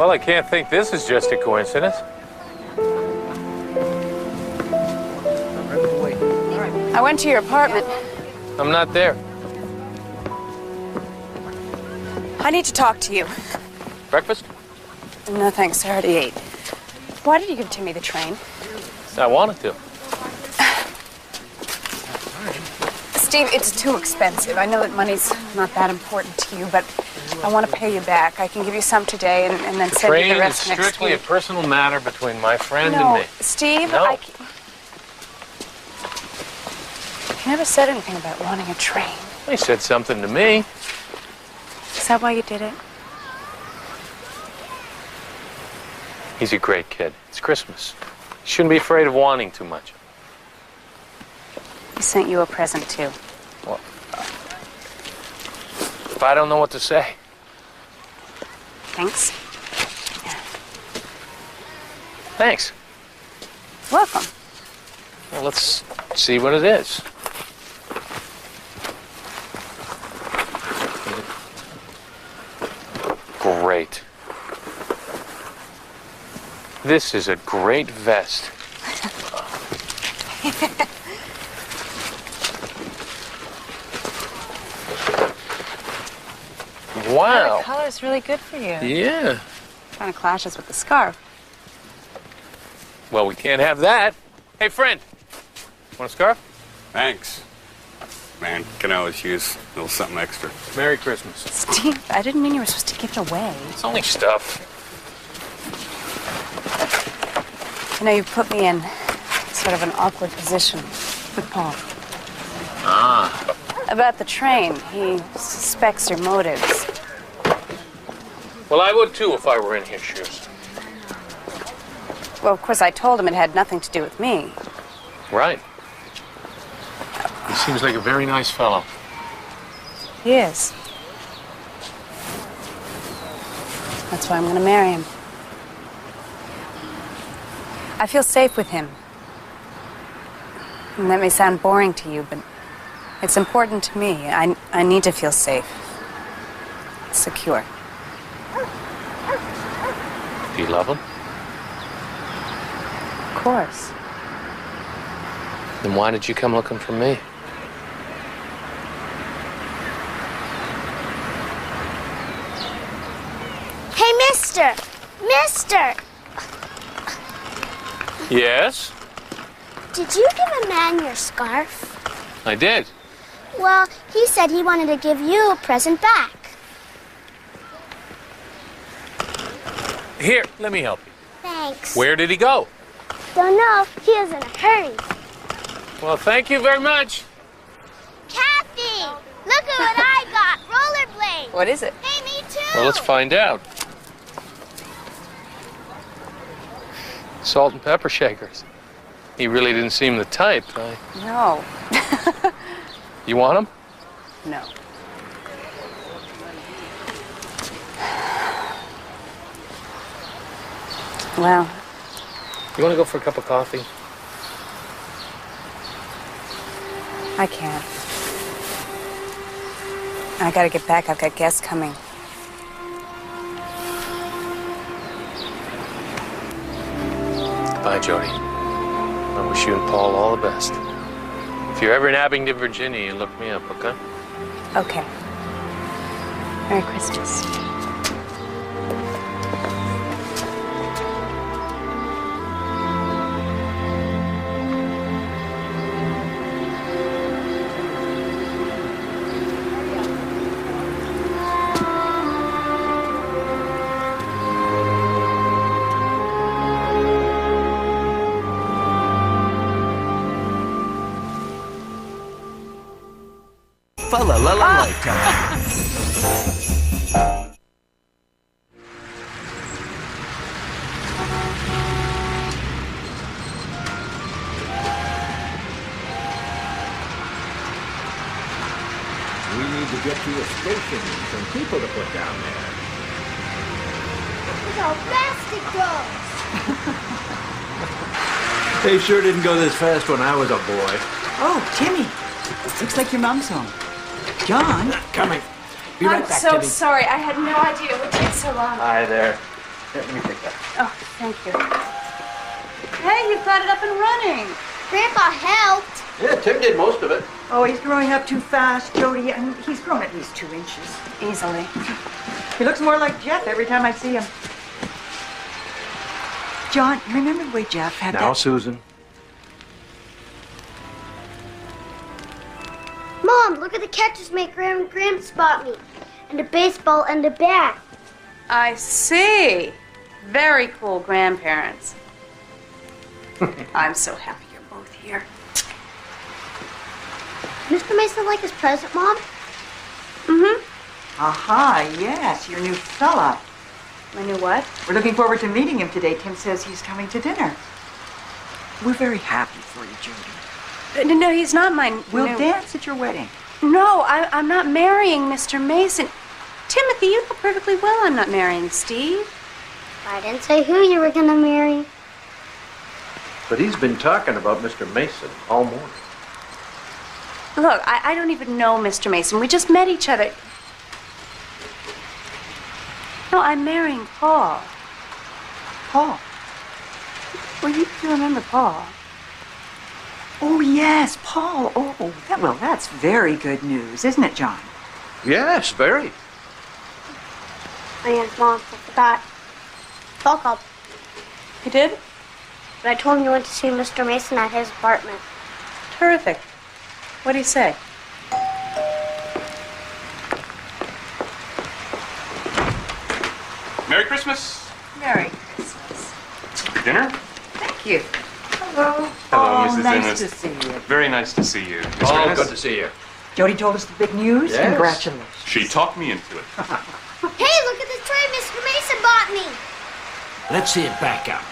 S2: Well, I can't think this is just a coincidence.
S3: I went to your apartment.
S2: I'm not there.
S3: I need to talk to you.
S2: Breakfast?
S3: No, thanks. I already ate. Why did you give Timmy the train?
S2: I wanted to.
S3: Steve, it's too expensive. I know that money's not that important to you, but I want to pay you back. I can give you some today and then send you the rest
S2: Train is
S3: next
S2: strictly
S3: week.
S2: a personal matter between my friend
S3: No,
S2: and me.
S3: Steve,
S2: No.
S3: You never said anything about wanting a train.
S2: He said something to me.
S3: Is that why you did it?
S2: He's a great kid. It's Christmas. You shouldn't be afraid of wanting too much.
S3: He sent you a present, too.
S2: Well, if I don't know what to say.
S3: Thanks.
S2: Thanks.
S3: Welcome.
S2: Well, let's see what it is. This is a great vest. Wow.
S3: The color's really good for you.
S2: Yeah.
S3: Kind of clashes with the scarf.
S2: Well, we can't have that. Hey, friend. Want a scarf?
S14: Thanks. Man, can always use a little something extra.
S2: Merry Christmas.
S3: Steve, I didn't mean you were supposed to give it away.
S2: It's only stuff.
S3: You know, you put me in sort of an awkward position with Paul.
S2: Ah.
S3: About the train, he suspects your motives.
S2: Well, I would too if I were in his shoes.
S3: Well, of course, I told him it had nothing to do with me.
S2: Right. He seems like a very nice fellow.
S3: He is. That's why I'm going to marry him. I feel safe with him. And that may sound boring to you, but it's important to me. I need to feel safe. Secure.
S2: Do you love him?
S3: Of course.
S2: Then why did you come looking for me?
S1: Hey, mister! Mister!
S2: Yes?
S1: Did you give a man your scarf?
S2: I did.
S1: Well, he said he wanted to give you a present back.
S2: Here, let me help you.
S1: Thanks.
S2: Where did he go?
S1: Don't know. He is in a hurry.
S2: Well, thank you very much.
S1: Kathy! Look at what I got! Rollerblades!
S3: What is it?
S1: Hey, me too!
S2: Well, let's find out. Salt and pepper shakers. He really didn't seem the type.
S3: No.
S2: You want them?
S3: No. Well.
S2: You want to go for a cup of coffee?
S3: I can't. I gotta get back. I've got guests coming.
S2: Bye, Jody. I wish you and Paul all the best. If you're ever in Abingdon, Virginia, you look me up, okay?
S3: Okay. Merry Christmas.
S9: Lifetime.
S15: We need to get you a station and some people to put down there.
S1: Look how fast it goes!
S15: They sure didn't go this fast when I was a boy.
S6: Oh, Timmy. Looks like your mom's home. John?
S15: Coming. Be right
S3: I'm
S15: back,
S3: so
S15: Timmy.
S3: sorry. I had no idea it would take so long.
S15: Hi there. Here, let me take that.
S3: Oh, thank you. Hey, you've got it up and running.
S1: Grandpa helped.
S15: Yeah, Tim did most of it.
S6: Oh, he's growing up too fast, Jody. I mean, he's grown at least 2 inches.
S3: Easily.
S6: He looks more like Jeff every time I see him. John, remember the way Jeff had
S15: Now,
S6: that...
S15: Susan.
S1: Mom, look at the catches my Gramps bought me. And a baseball and a bat.
S3: I see. Very cool grandparents. I'm so happy you're both here.
S1: Mr. Mason like his present, Mom?
S3: Mm-hmm.
S6: Aha, yes, your new fella.
S3: My new what?
S6: We're looking forward to meeting him today. Tim says he's coming to dinner. We're very happy for you, Jody.
S3: No, he's not mine.
S6: We'll dance at your wedding.
S3: No, I'm not marrying Mr. Mason. Timothy, you know perfectly well I'm not marrying Steve.
S1: I didn't say who you were gonna marry.
S15: But he's been talking about Mr. Mason all morning.
S3: Look, I don't even know Mr. Mason. We just met each other. No, I'm marrying Paul.
S6: Paul?
S3: Well, you do remember Paul.
S6: Oh, yes, Paul. Oh, that's very good news, isn't it, John?
S15: Yes, very.
S1: Oh, yeah, Mom, I forgot. Paul called.
S3: He did?
S1: But I told him you went to see Mr. Mason at his apartment.
S3: Terrific. What do you say?
S10: Merry Christmas.
S6: Merry Christmas.
S10: Dinner?
S6: Thank you. Hello.
S10: Hello,
S6: Oh,
S10: Mrs.
S6: nice
S10: Ennis.
S6: to see you.
S10: Very nice to see you. Mr.
S15: Oh,
S10: Ennis?
S15: good to see you.
S6: Jody told us the big news.
S15: Yes.
S6: Congratulations.
S10: She talked me into it.
S1: Hey, look at the tray Mr. Mason bought me.
S11: Let's see it back up.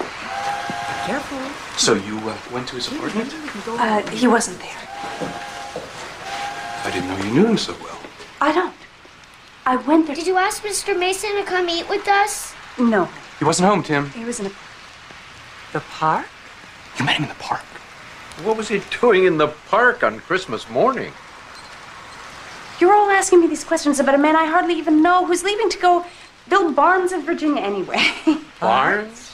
S6: Careful.
S10: So you went to his apartment?
S3: He wasn't there.
S10: I didn't know you knew him so well.
S3: I don't. I went there.
S1: Did you ask Mr. Mason to come eat with us?
S3: No.
S10: He wasn't home, Tim.
S3: He was in a...
S6: The park?
S10: You met him in the park.
S15: What was he doing in the park on Christmas morning?
S3: You're all asking me these questions about a man I hardly even know who's leaving to go build barns in Virginia anyway.
S15: Barnes?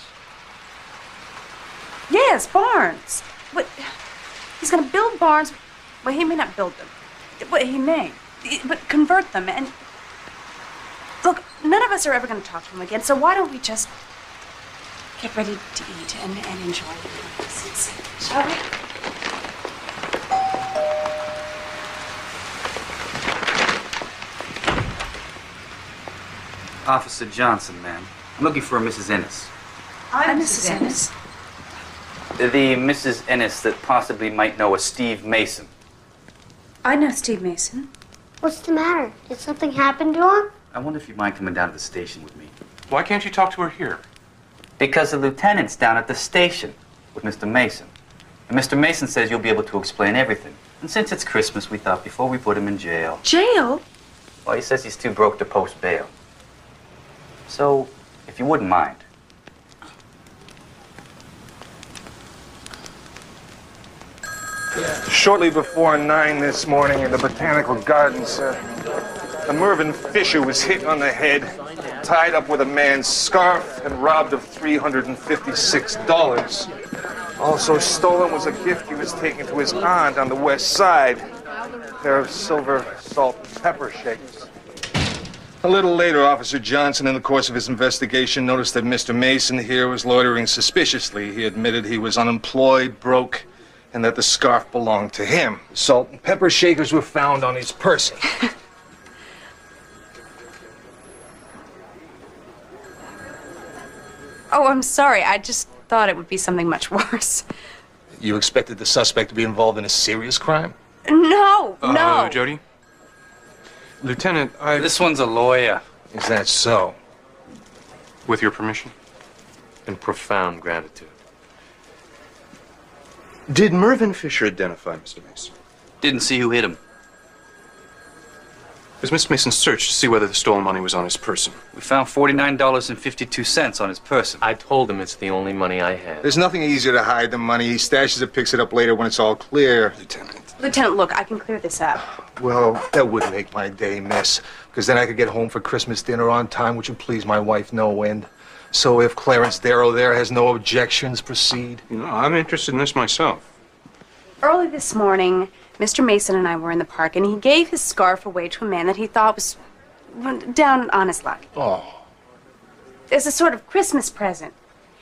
S3: Yes, barns. But he's going to build barns. Well, he may not build them. Well, he may. But convert them. And look, none of us are ever going to talk to him again, so why don't we just get ready to eat and enjoy it? Shall we?
S16: Officer Johnson, ma'am. I'm looking for a Mrs. Ennis.
S3: I'm Mrs. Ennis.
S16: The Mrs. Ennis that possibly might know a Steve Mason.
S3: I know Steve Mason.
S1: What's the matter? Did something happen to him?
S16: I wonder if you'd mind coming down to the station with me.
S10: Why can't you talk to her here?
S16: Because the lieutenant's down at the station with Mr. Mason. And Mr. Mason says you'll be able to explain everything. And since it's Christmas, we thought before we put him in jail.
S3: Jail?
S16: Well, he says he's too broke to post bail. So, if you wouldn't mind.
S17: Shortly before 9 this morning in the Botanical Gardens, a Mervyn Fisher was hit on the head, tied up with a man's scarf, and robbed of $356. Also stolen was a gift he was taking to his aunt on the west side, a pair of silver salt and pepper shakers. A little later, Officer Johnson, in the course of his investigation, noticed that Mr. Mason here was loitering suspiciously. He admitted he was unemployed, broke, and that the scarf belonged to him. Salt and pepper shakers were found on his person.
S3: Oh, I'm sorry. I just thought it would be something much worse.
S17: You expected the suspect to be involved in a serious crime?
S3: No, no.
S10: Jody? Lieutenant,
S16: This one's a lawyer.
S17: Is that so?
S10: With your permission?
S2: And profound gratitude.
S10: Did Mervyn Fisher identify Mr. Mason?
S16: Didn't see who hit him.
S10: Was Miss Mason searched to see whether the stolen money was on his person?
S16: We found $49.52 on his person.
S2: I told him it's the only money I had.
S17: There's nothing easier to hide than money. He stashes it, picks it up later when it's all clear.
S3: Lieutenant, look, I can clear this up.
S17: Well, that would make my day, miss. Because then I could get home for Christmas dinner on time, which would please my wife no end. So if Clarence Darrow there has no objections, proceed.
S10: You know, I'm interested in this myself.
S3: Early this morning, Mr. Mason and I were in the park, and he gave his scarf away to a man that he thought was down on his luck.
S17: Oh.
S3: As a sort of Christmas present.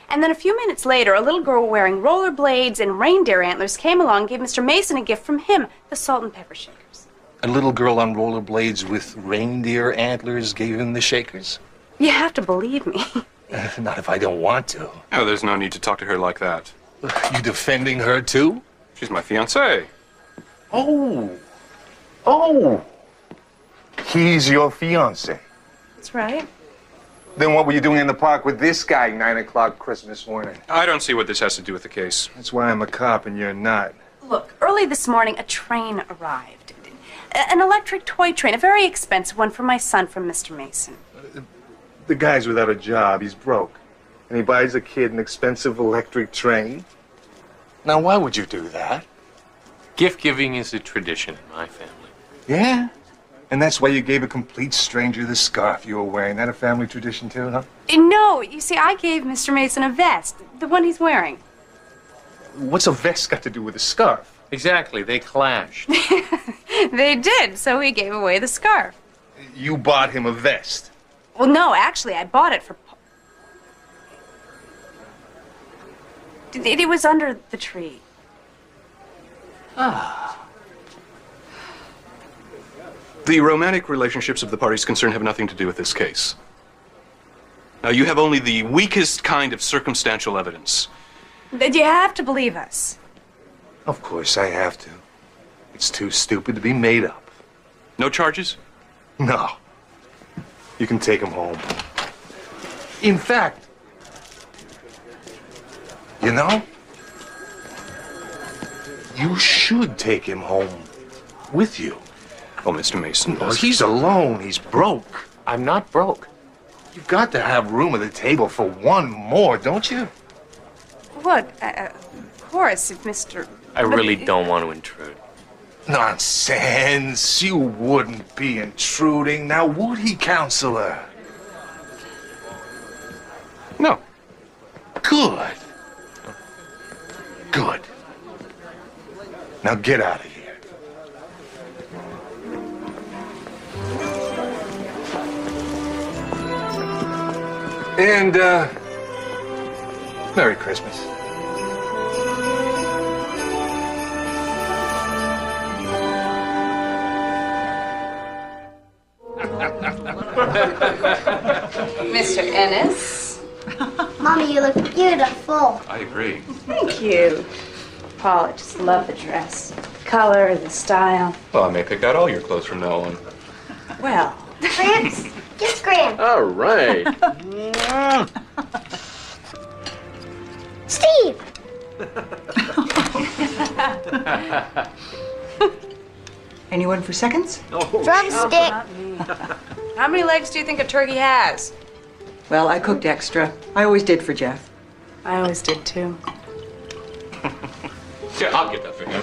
S3: And then a few minutes later, a little girl wearing rollerblades and reindeer antlers came along and gave Mr. Mason a gift from him, the salt and pepper shakers.
S17: A little girl on rollerblades with reindeer antlers gave him the shakers?
S3: You have to believe me.
S17: Not if I don't want to.
S10: Oh, there's no need to talk to her like that.
S17: You defending her, too?
S10: She's my fiancée.
S17: Oh. He's your fiancé.
S3: That's right.
S17: Then what were you doing in the park with this guy 9 o'clock Christmas morning?
S10: I don't see what this has to do with the case.
S17: That's why I'm a cop and you're not.
S3: Look, early this morning, a train arrived. An electric toy train, a very expensive one for my son from Mr. Mason.
S17: The guy's without a job. He's broke. And he buys a kid an expensive electric train. Now, why would you do that?
S2: Gift giving is a tradition in my family.
S17: Yeah? And that's why you gave a complete stranger the scarf you were wearing. That a family tradition, too, huh?
S3: No, you see, I gave Mr. Mason a vest, the one he's wearing.
S17: What's a vest got to do with a scarf?
S2: Exactly, they clashed.
S3: They did, so he gave away the scarf.
S17: You bought him a vest.
S3: Well, no, actually, I bought it for... It was under the tree.
S10: Ah. The romantic relationships of the parties concerned have nothing to do with this case. Now, you have only the weakest kind of circumstantial evidence.
S3: You have to believe us.
S17: Of course I have to. It's too stupid to be made up.
S10: No charges?
S17: No. You can take him home. In fact, you know, you should take him home with you.
S10: Oh, Mr. Mason.
S17: Oh, he's alone. He's broke.
S2: I'm not broke.
S17: You've got to have room at the table for one more, don't you?
S3: What? Of course, if Mr...
S2: I really don't want to intrude.
S17: Nonsense. You wouldn't be intruding. Now, would he, Counselor?
S10: No.
S17: Good. Good. Now get out of here. And, Merry Christmas.
S3: Mr. Ennis.
S1: Mommy, you look beautiful.
S10: I agree.
S3: Thank you. Paul, I just love the dress. The color, the style.
S10: Well, I may pick out all your clothes from now on.
S3: Well.
S1: Gramps, kiss Gramps.
S12: All right.
S1: Steve!
S6: Anyone for seconds?
S1: Drumstick.
S3: How many legs do you think a turkey has?
S6: Well, I cooked extra. I always did for Jeff.
S3: I always did, too.
S10: Yeah, I'll get that for him.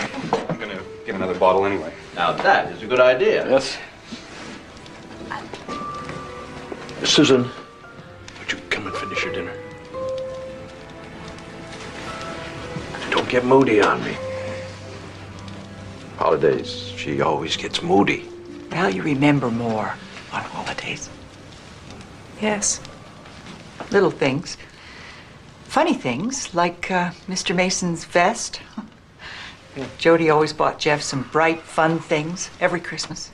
S10: I'm gonna get another bottle anyway.
S15: Now that is a good idea.
S12: Yes.
S15: Susan, would you come and finish your dinner? Don't get moody on me. Holidays, she always gets moody.
S6: Well, you remember more on holidays.
S3: Yes.
S6: Little things. Funny things, like Mr. Mason's vest. Jody always bought Jeff some bright, fun things every Christmas.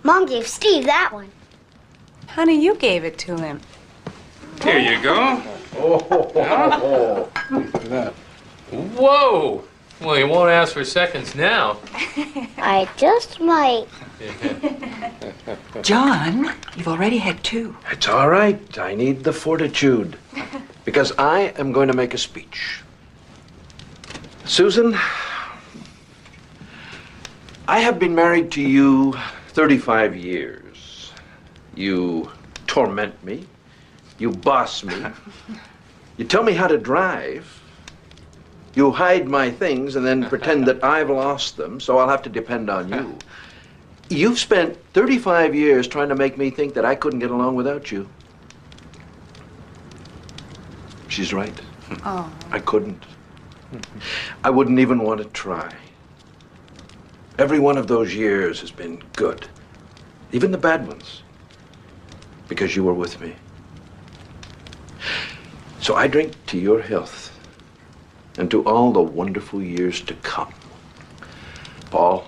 S1: Mom gave Steve that one.
S3: Honey, you gave it to him.
S10: Here you go.
S15: Oh,
S2: Look at that. Whoa! Well, you won't ask for seconds now.
S1: I just might.
S6: John, you've already had 2.
S15: It's all right. I need the fortitude. Because I am going to make a speech. Susan, I have been married to you 35 years. You torment me. You boss me. You tell me how to drive. You hide my things and then pretend that I've lost them, so I'll have to depend on you. You've spent 35 years trying to make me think that I couldn't get along without you. She's right.
S3: Oh.
S15: I couldn't. I wouldn't even want to try. Every one of those years has been good. Even the bad ones. Because you were with me. So I drink to your health and to all the wonderful years to come. Paul,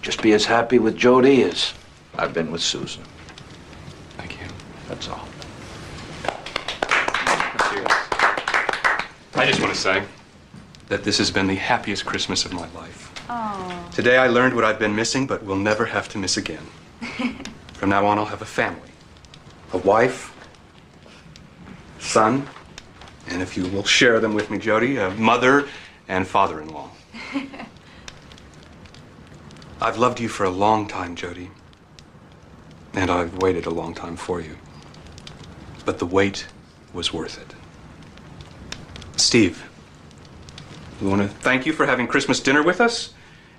S15: just be as happy with Jody as I've been with Susan.
S10: Thank you.
S15: That's all.
S10: I just want to say that this has been the happiest Christmas of my life.
S3: Oh.
S10: Today I learned what I've been missing, but will never have to miss again. From now on, I'll have a family, a wife, son, and if you will share them with me, Jody, a mother and father-in-law. I've loved you for a long time, Jody, and I've waited a long time for you. But the wait was worth it. Steve, we want to thank you for having Christmas dinner with us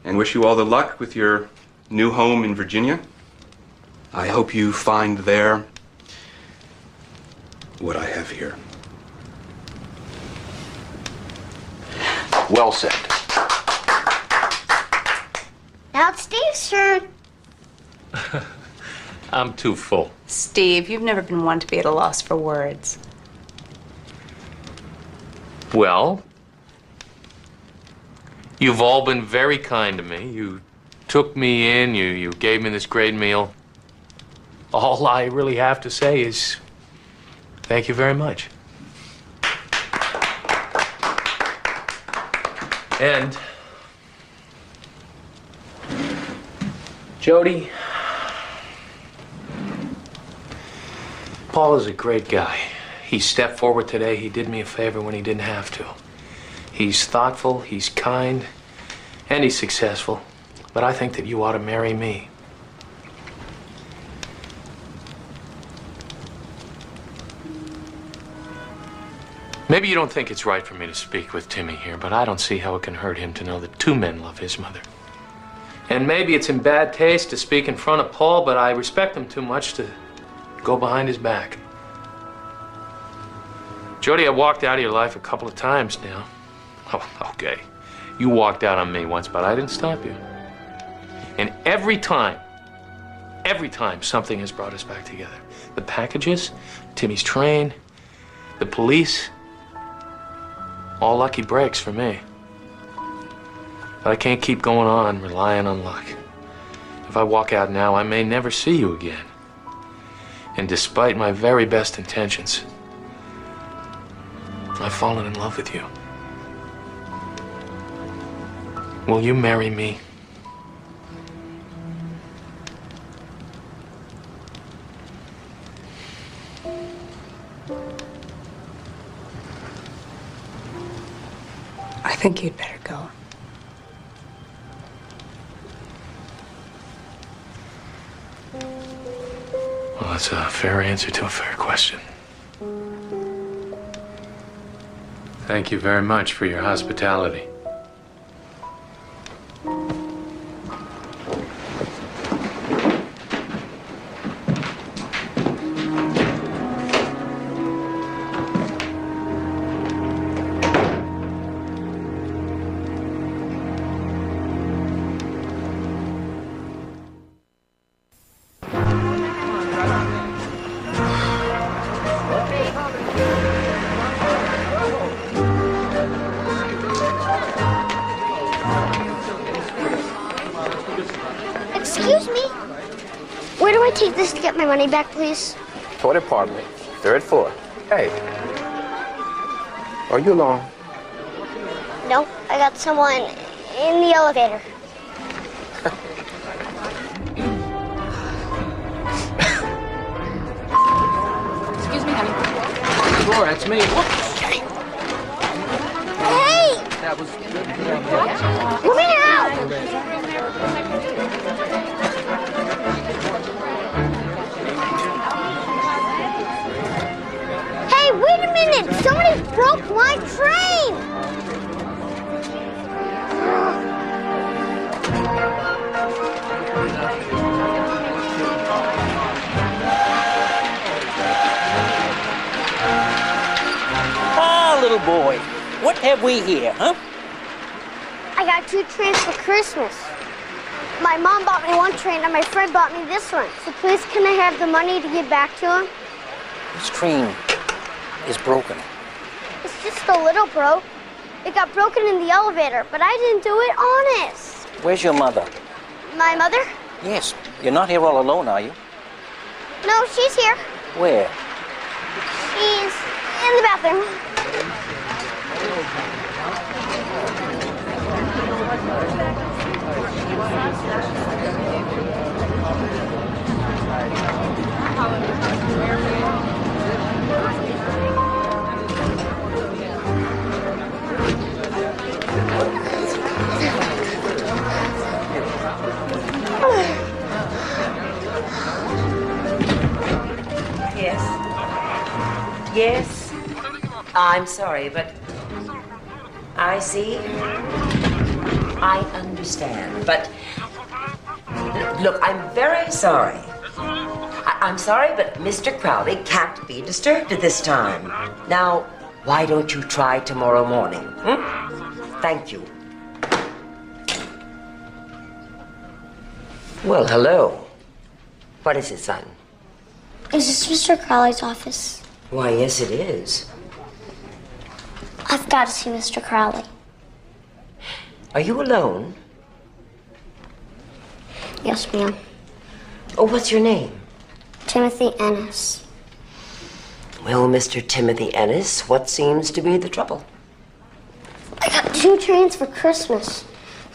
S10: and wish you all the luck with your new home in Virginia. I hope you find there what I have here.
S15: Well said.
S1: Now it's Steve's turn.
S2: I'm too full.
S3: Steve, you've never been one to be at a loss for words.
S2: Well, you've all been very kind to me. You took me in, you gave me this great meal. All I really have to say is thank you very much. And Jody, Paul is a great guy. He stepped forward today. He did me a favor when he didn't have to. He's thoughtful, he's kind, and he's successful. But I think that you ought to marry me. Maybe you don't think it's right for me to speak with Timmy here, but I don't see how it can hurt him to know that two men love his mother. And maybe it's in bad taste to speak in front of Paul, but I respect him too much to go behind his back. Jody, I walked out of your life a couple of times now. Oh, okay. You walked out on me once, but I didn't stop you. And every time something has brought us back together. The packages, Timmy's train, the police, all lucky breaks for me. But I can't keep going on relying on luck. If I walk out now, I may never see you again. And despite my very best intentions, I've fallen in love with you. Will you marry me?
S3: I think you'd better go.
S2: Well, that's a fair answer to a fair question. Thank you very much for your hospitality.
S1: Excuse me. Where do I take this to get my money back, please?
S15: Toy department, 3rd floor. Hey. Are you alone?
S1: No, I got someone in the elevator.
S4: Excuse me, honey.
S2: Sure, that's me.
S1: Hey!
S2: That was good.
S1: Let me out! Hey, wait a minute! Somebody broke my train!
S18: Ah, little boy, what have we here, huh?
S1: I got 2 trains for Christmas. My mom bought me 1 train and my friend bought me this one. So please can I have the money to give back to him?
S18: This train is broken.
S1: It's just a little broke. It got broken in the elevator, but I didn't do it honest.
S18: Where's your mother?
S1: My mother?
S18: Yes, you're not here all alone, are you?
S1: No, she's here.
S18: Where?
S1: She's in the bathroom.
S19: Yes, I'm sorry, but I see. I understand, but look, I'm very sorry. I'm sorry, but Mr. Crowley can't be disturbed at this time. Now, why don't you try tomorrow morning? Thank you. Well, hello. What is it, son?
S1: Is this Mr. Crowley's office?
S19: Why, yes, it is.
S1: I've got to see Mr. Crowley.
S19: Are you alone?
S1: Yes, ma'am.
S19: Oh, what's your name?
S1: Timothy Ennis.
S19: Well, Mr. Timothy Ennis, what seems to be the trouble?
S1: I got 2 trains for Christmas.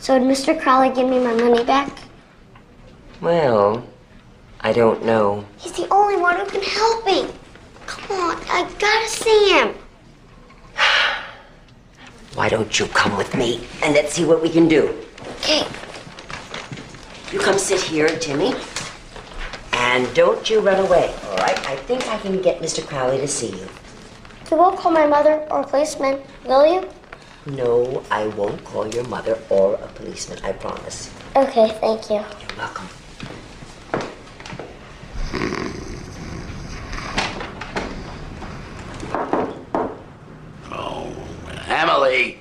S1: So would Mr. Crowley give me my money back?
S19: Well, I don't know.
S1: He's the only one who can help me. Come on, I gotta see him.
S19: Why don't you come with me and let's see what we can do?
S1: Okay.
S19: You come sit here, Timmy. And don't you run away, all right? I think I can get Mr. Crowley to see you.
S1: You won't call my mother or a policeman, will you?
S19: No, I won't call your mother or a policeman, I promise.
S1: Okay, thank you.
S19: You're welcome.
S20: Oh, Emily,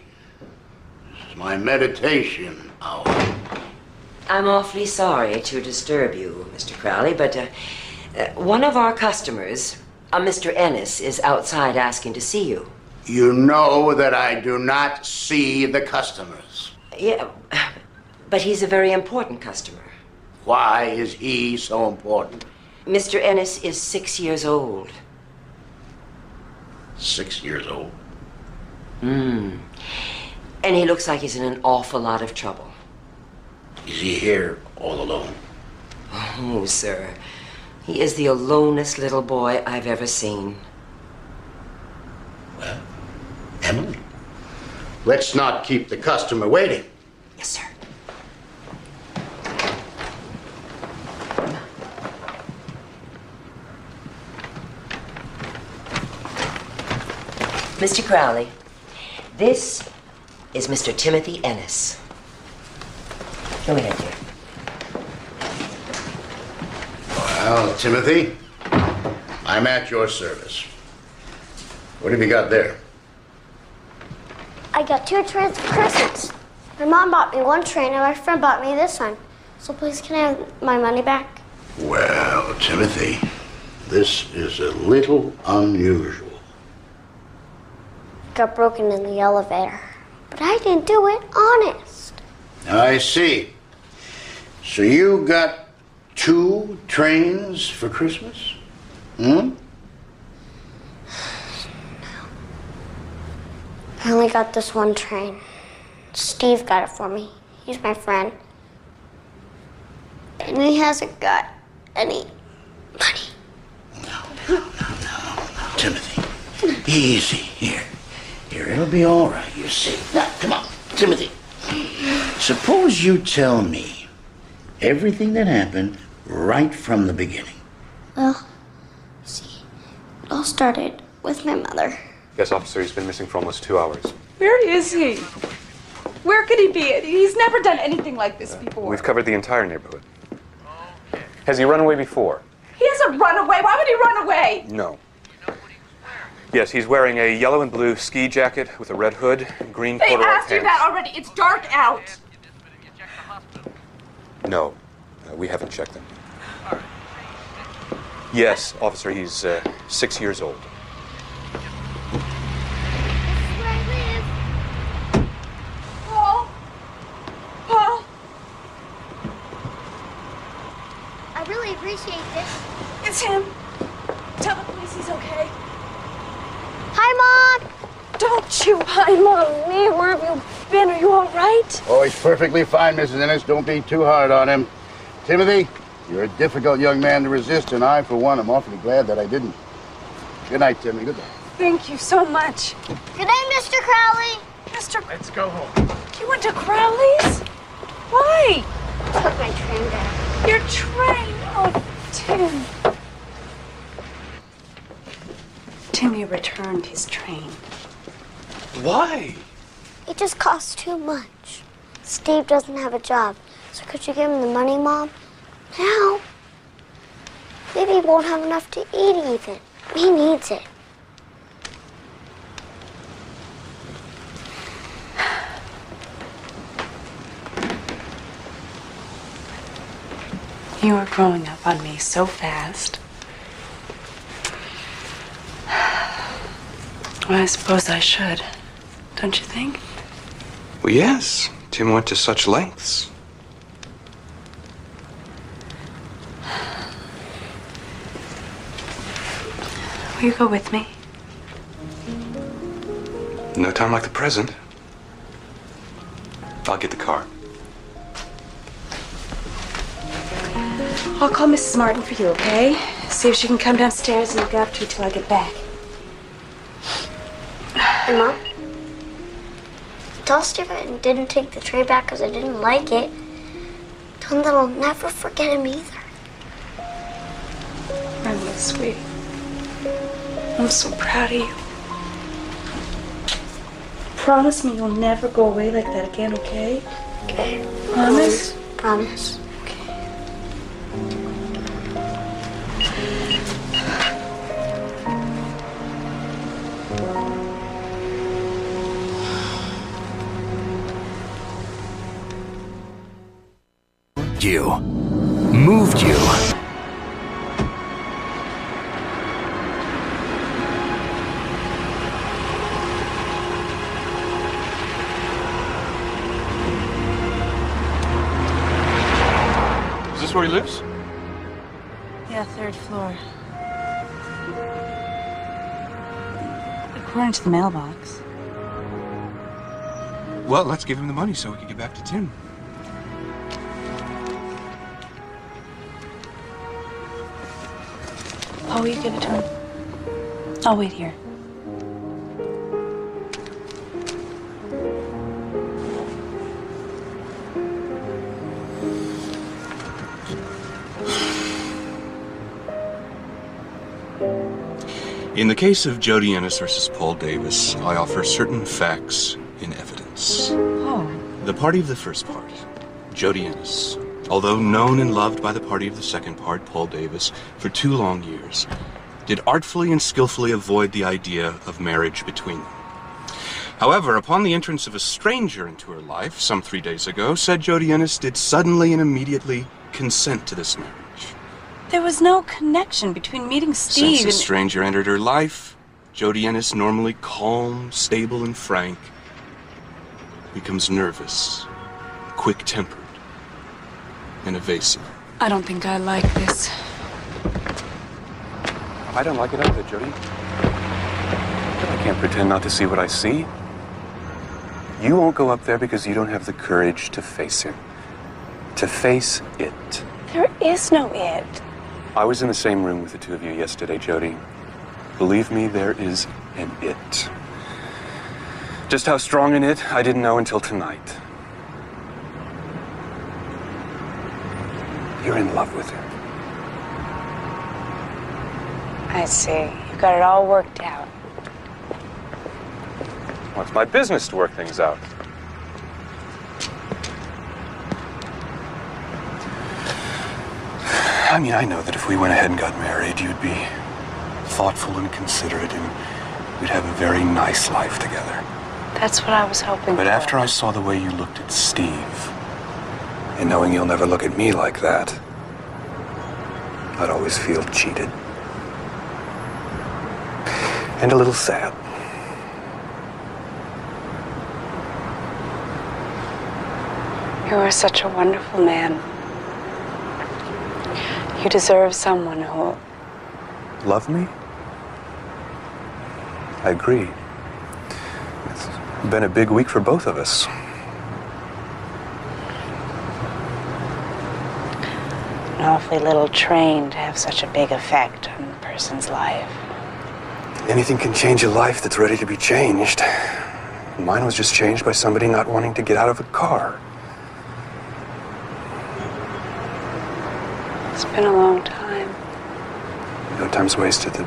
S20: this is my meditation hour.
S19: I'm awfully sorry to disturb you, Mr. Crowley, but one of our customers, Mr. Ennis, is outside asking to see you.
S20: You know that I do not see the customers.
S19: Yeah, but he's a very important customer.
S20: Why is he so important?
S19: Mr. Ennis is 6 years old.
S20: 6 years old?
S19: And he looks like he's in an awful lot of trouble.
S20: Is he here all alone?
S19: Oh, sir. He is the alonest little boy I've ever seen.
S20: Well, Emily, let's not keep the customer waiting.
S19: Yes, sir. Mr. Crowley, this is Mr. Timothy Ennis. Go ahead, dear.
S20: Well, Timothy, I'm at your service. What have you got there?
S1: I got 2 trains for Christmas. My mom bought me 1 train and my friend bought me this one. So please, can I have my money back?
S20: Well, Timothy, this is a little unusual.
S1: Got broken in the elevator. But I didn't do it, honest.
S20: I see. So you got 2 trains for Christmas?
S1: I only got this 1 train. Steve got it for me. He's my friend. And he hasn't got any money.
S20: No, Timothy. Easy. Here, it'll be all right, you see. Now, come on, Timothy. Suppose you tell me everything that happened right from the beginning.
S1: Well, see, it all started with my mother.
S10: Yes, officer, he's been missing for almost 2 hours.
S3: Where is he? Where could he be? He's never done anything like this before.
S10: We've covered the entire neighborhood. Has he run away before?
S3: He hasn't run away. Why would he run away?
S10: No. Yes, he's wearing a yellow and blue ski jacket with a red hood and green
S3: They
S10: corduroy
S3: asked you
S10: pants.
S3: that already. It's dark out.
S10: No, we haven't checked them. Yes, officer, he's 6 years old.
S3: Paul? Paul?
S1: I really appreciate this.
S3: It's him. Tell the police he's okay.
S1: Hi, Mom!
S3: Don't you hi, Mom, me. Where have you been? Are you all right?
S20: Oh, he's perfectly fine, Mrs. Ennis. Don't be too hard on him. Timothy, you're a difficult young man to resist, and I, for one, am awfully glad that I didn't. Good night, Timmy. Good night.
S3: Thank you so much.
S1: Good night, Mr. Crowley.
S3: Mr.
S12: Let's go home.
S3: You went to Crowley's? Why?
S1: Put my train back.
S3: Your train. Oh, Tim. Timmy returned his train.
S10: Why?
S1: It just costs too much. Steve doesn't have a job, so could you give him the money, Mom? Now? Maybe he won't have enough to eat even. He needs it.
S3: You are growing up on me so fast. Well, I suppose I should. Don't you think?
S10: Well, yes. Tim went to such lengths.
S3: Will you go with me?
S10: No time like the present. I'll get the car.
S3: I'll call Mrs. Martin for you, okay? See if she can come downstairs and look after you till I get back.
S1: Hey, Mom. Tell Steve I didn't take the tray back because I didn't like it. Tell him that I'll never forget him either.
S3: I will, sweetie. I'm so proud of you. Promise me you'll never go away like that again, okay?
S1: Okay.
S3: Promise?
S1: Promise.
S9: You. Moved you.
S12: Is this where he lives?
S3: Yeah, 3rd floor. According to the mailbox.
S10: Well, let's give him the money so we can get back to Tim.
S3: Oh, you give it to him. I'll wait here.
S10: In the case of Jody Ennis versus Paul Davis, I offer certain facts in evidence.
S3: Oh.
S10: The party of the first part, Jody Ennis, although known and loved by the party of the second part, Paul Davis, for 2 long years, did artfully and skillfully avoid the idea of marriage between them. However, upon the entrance of a stranger into her life, some 3 days ago, said Jody Ennis did suddenly and immediately consent to this marriage.
S3: There was no connection between meeting Steve
S10: Since the stranger entered her life, Jody Ennis, normally calm, stable, and frank, becomes nervous, quick-tempered, and evasive.
S3: I don't think I like this.
S10: I don't like it either, Jody. I can't pretend not to see what I see. You won't go up there because you don't have the courage to face him. To face it.
S3: There is no it.
S10: I was in the same room with the two of you yesterday, Jody. Believe me, there is an it. Just how strong an it, I didn't know until tonight. You're in love with him.
S3: I see. You got it all worked out.
S10: Well, it's my business to work things out. I mean, I know that if we went ahead and got married, you'd be thoughtful and considerate, and we'd have a very nice life together.
S3: That's what I was hoping
S10: But
S3: for.
S10: after I saw the way you looked at Steve, and knowing you'll never look at me like that, I'd always feel cheated. And a little sad.
S3: You are such a wonderful man. You deserve someone who...
S10: Love me? I agree. It's been a big week for both of us.
S3: An awfully little train to have such a big effect on a person's life.
S10: Anything can change a life that's ready to be changed. Mine was just changed by somebody not wanting to get out of a car.
S3: It's been a long time.
S10: No time's wasted to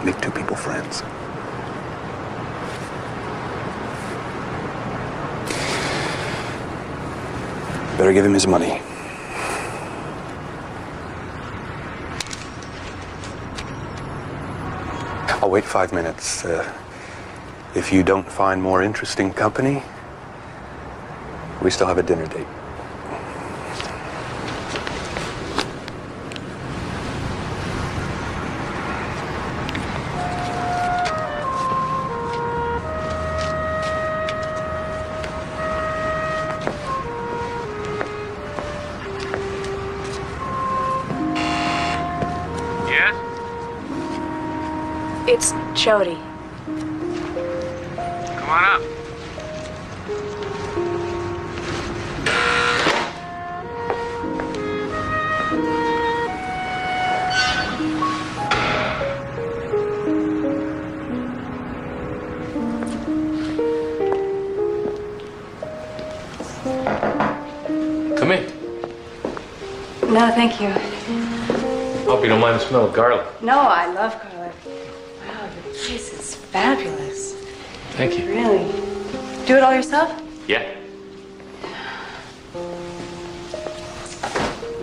S10: make two people friends. Better give him his money. I'll wait 5 minutes. If you don't find more interesting company, we still have a dinner date.
S3: Jody.
S2: Come on up. Come in.
S3: No, thank you.
S2: Hope you don't mind the smell of garlic.
S3: No, I love garlic. Wow, your face is fabulous.
S2: Thank you.
S3: Really? Do it all yourself?
S2: Yeah.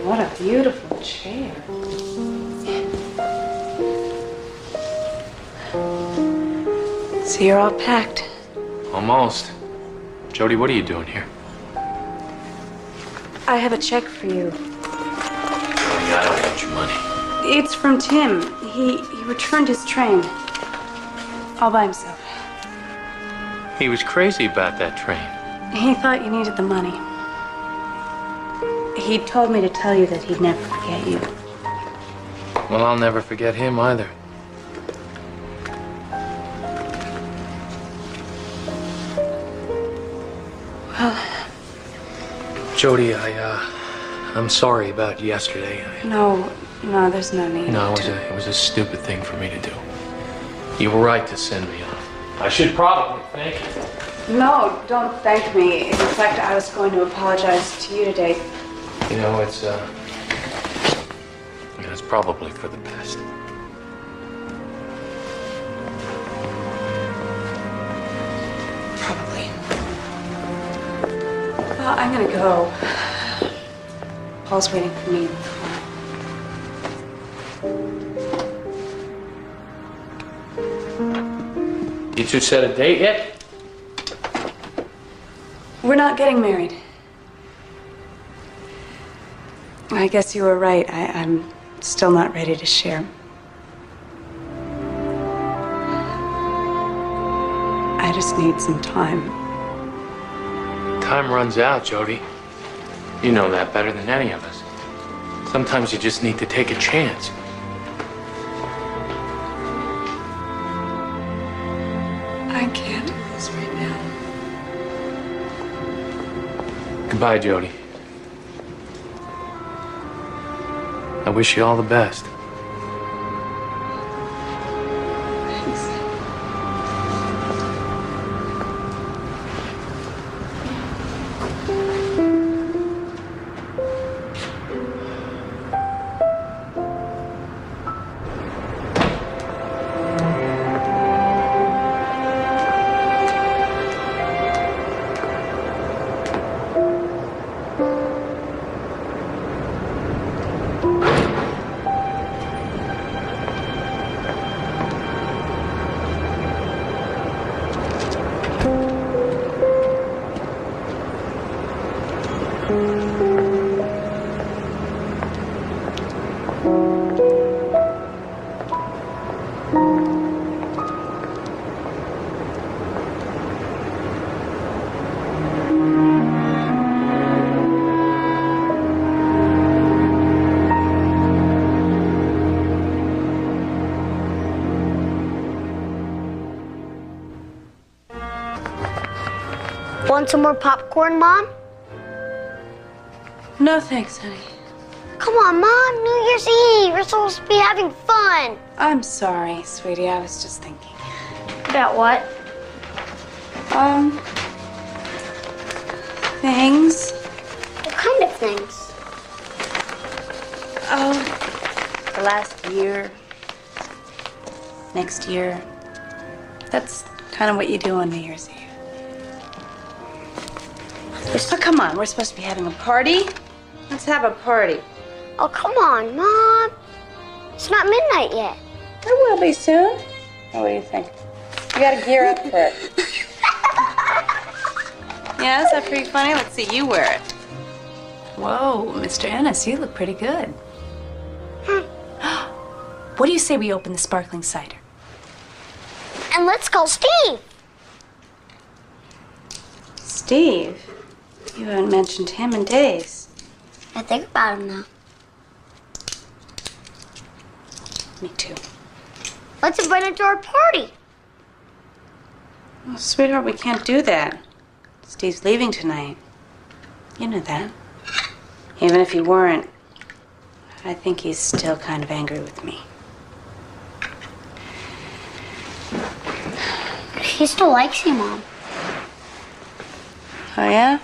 S3: What a beautiful chair. So you're all packed.
S2: Almost. Jody, what are you doing here?
S3: I have a check for you.
S2: I don't want your money.
S3: It's from Tim. He returned his train. All by himself.
S2: He was crazy about that train.
S3: He thought you needed the money. He told me to tell you that he'd never forget you.
S2: Well, I'll never forget him either.
S3: Well,
S2: Jody, I'm sorry about yesterday.
S3: no, there's no need.
S2: No, it was a stupid thing for me to do. You were right to send me off. I should probably thank you.
S3: No, don't thank me. In fact, I was going to apologize to you today.
S2: You know, it's probably for the best.
S3: Probably. Well, I'm gonna go. Paul's waiting for me in the car.
S2: You two set a date yet?
S3: We're not getting married. I guess you were right. I'm still not ready to share. I just need some time.
S2: Time runs out, Jody. You know that better than any of us. Sometimes you just need to take a chance.
S3: I can't do this right now.
S2: Goodbye, Jody. I wish you all the best.
S3: Thanks.
S1: Want some more popcorn, Mom?
S3: No, thanks, honey.
S1: Come on, Mom. New Year's Eve. We're supposed to be having fun.
S3: I'm sorry, sweetie. I was just thinking.
S1: About what?
S3: Things.
S1: What kind of things?
S3: Oh, the last year. Next year. That's kind of what you do on New Year's Eve. Oh, come on. We're supposed to be having a party. Let's have a party.
S1: Oh, come on, Mom. It's not midnight yet.
S3: It will be soon. Oh, what do you think? You gotta gear up for it. Yeah, is that pretty funny? Let's see you wear it. Whoa, Mr. Ennis, you look pretty good. What do you say we open the sparkling cider?
S1: And let's call Steve.
S3: Steve? You haven't mentioned him in days.
S1: I think about him now.
S3: Me too.
S1: Let's invite him to our party.
S3: Well, sweetheart, we can't do that. Steve's leaving tonight. You know that. Even if he weren't, I think he's still kind of angry with me.
S1: He still likes you, Mom.
S3: Oh, yeah?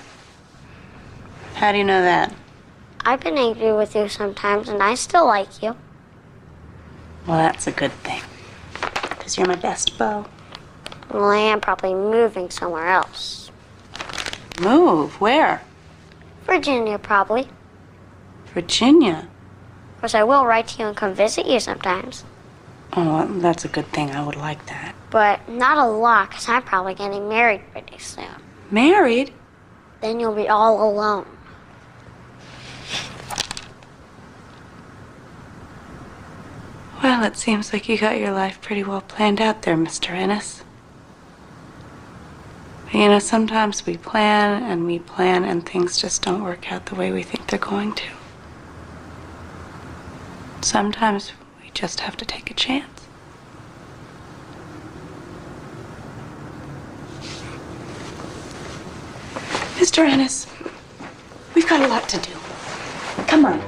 S3: How do you know that?
S1: I've been angry with you sometimes, and I still like you.
S3: Well, that's a good thing. Because you're my best beau.
S1: Well, I am probably moving somewhere else.
S3: Move? Where?
S1: Virginia, probably.
S3: Virginia?
S1: Of course, I will write to you and come visit you sometimes.
S3: Oh, well, that's a good thing. I would like that.
S1: But not a lot, because I'm probably getting married pretty soon.
S3: Married?
S1: Then you'll be all alone.
S3: Well, it seems like you got your life pretty well planned out there, Mr. Ennis. But, you know, sometimes we plan and things just don't work out the way we think they're going to. Sometimes we just have to take a chance. Mr. Ennis, we've got a lot to do. Come on.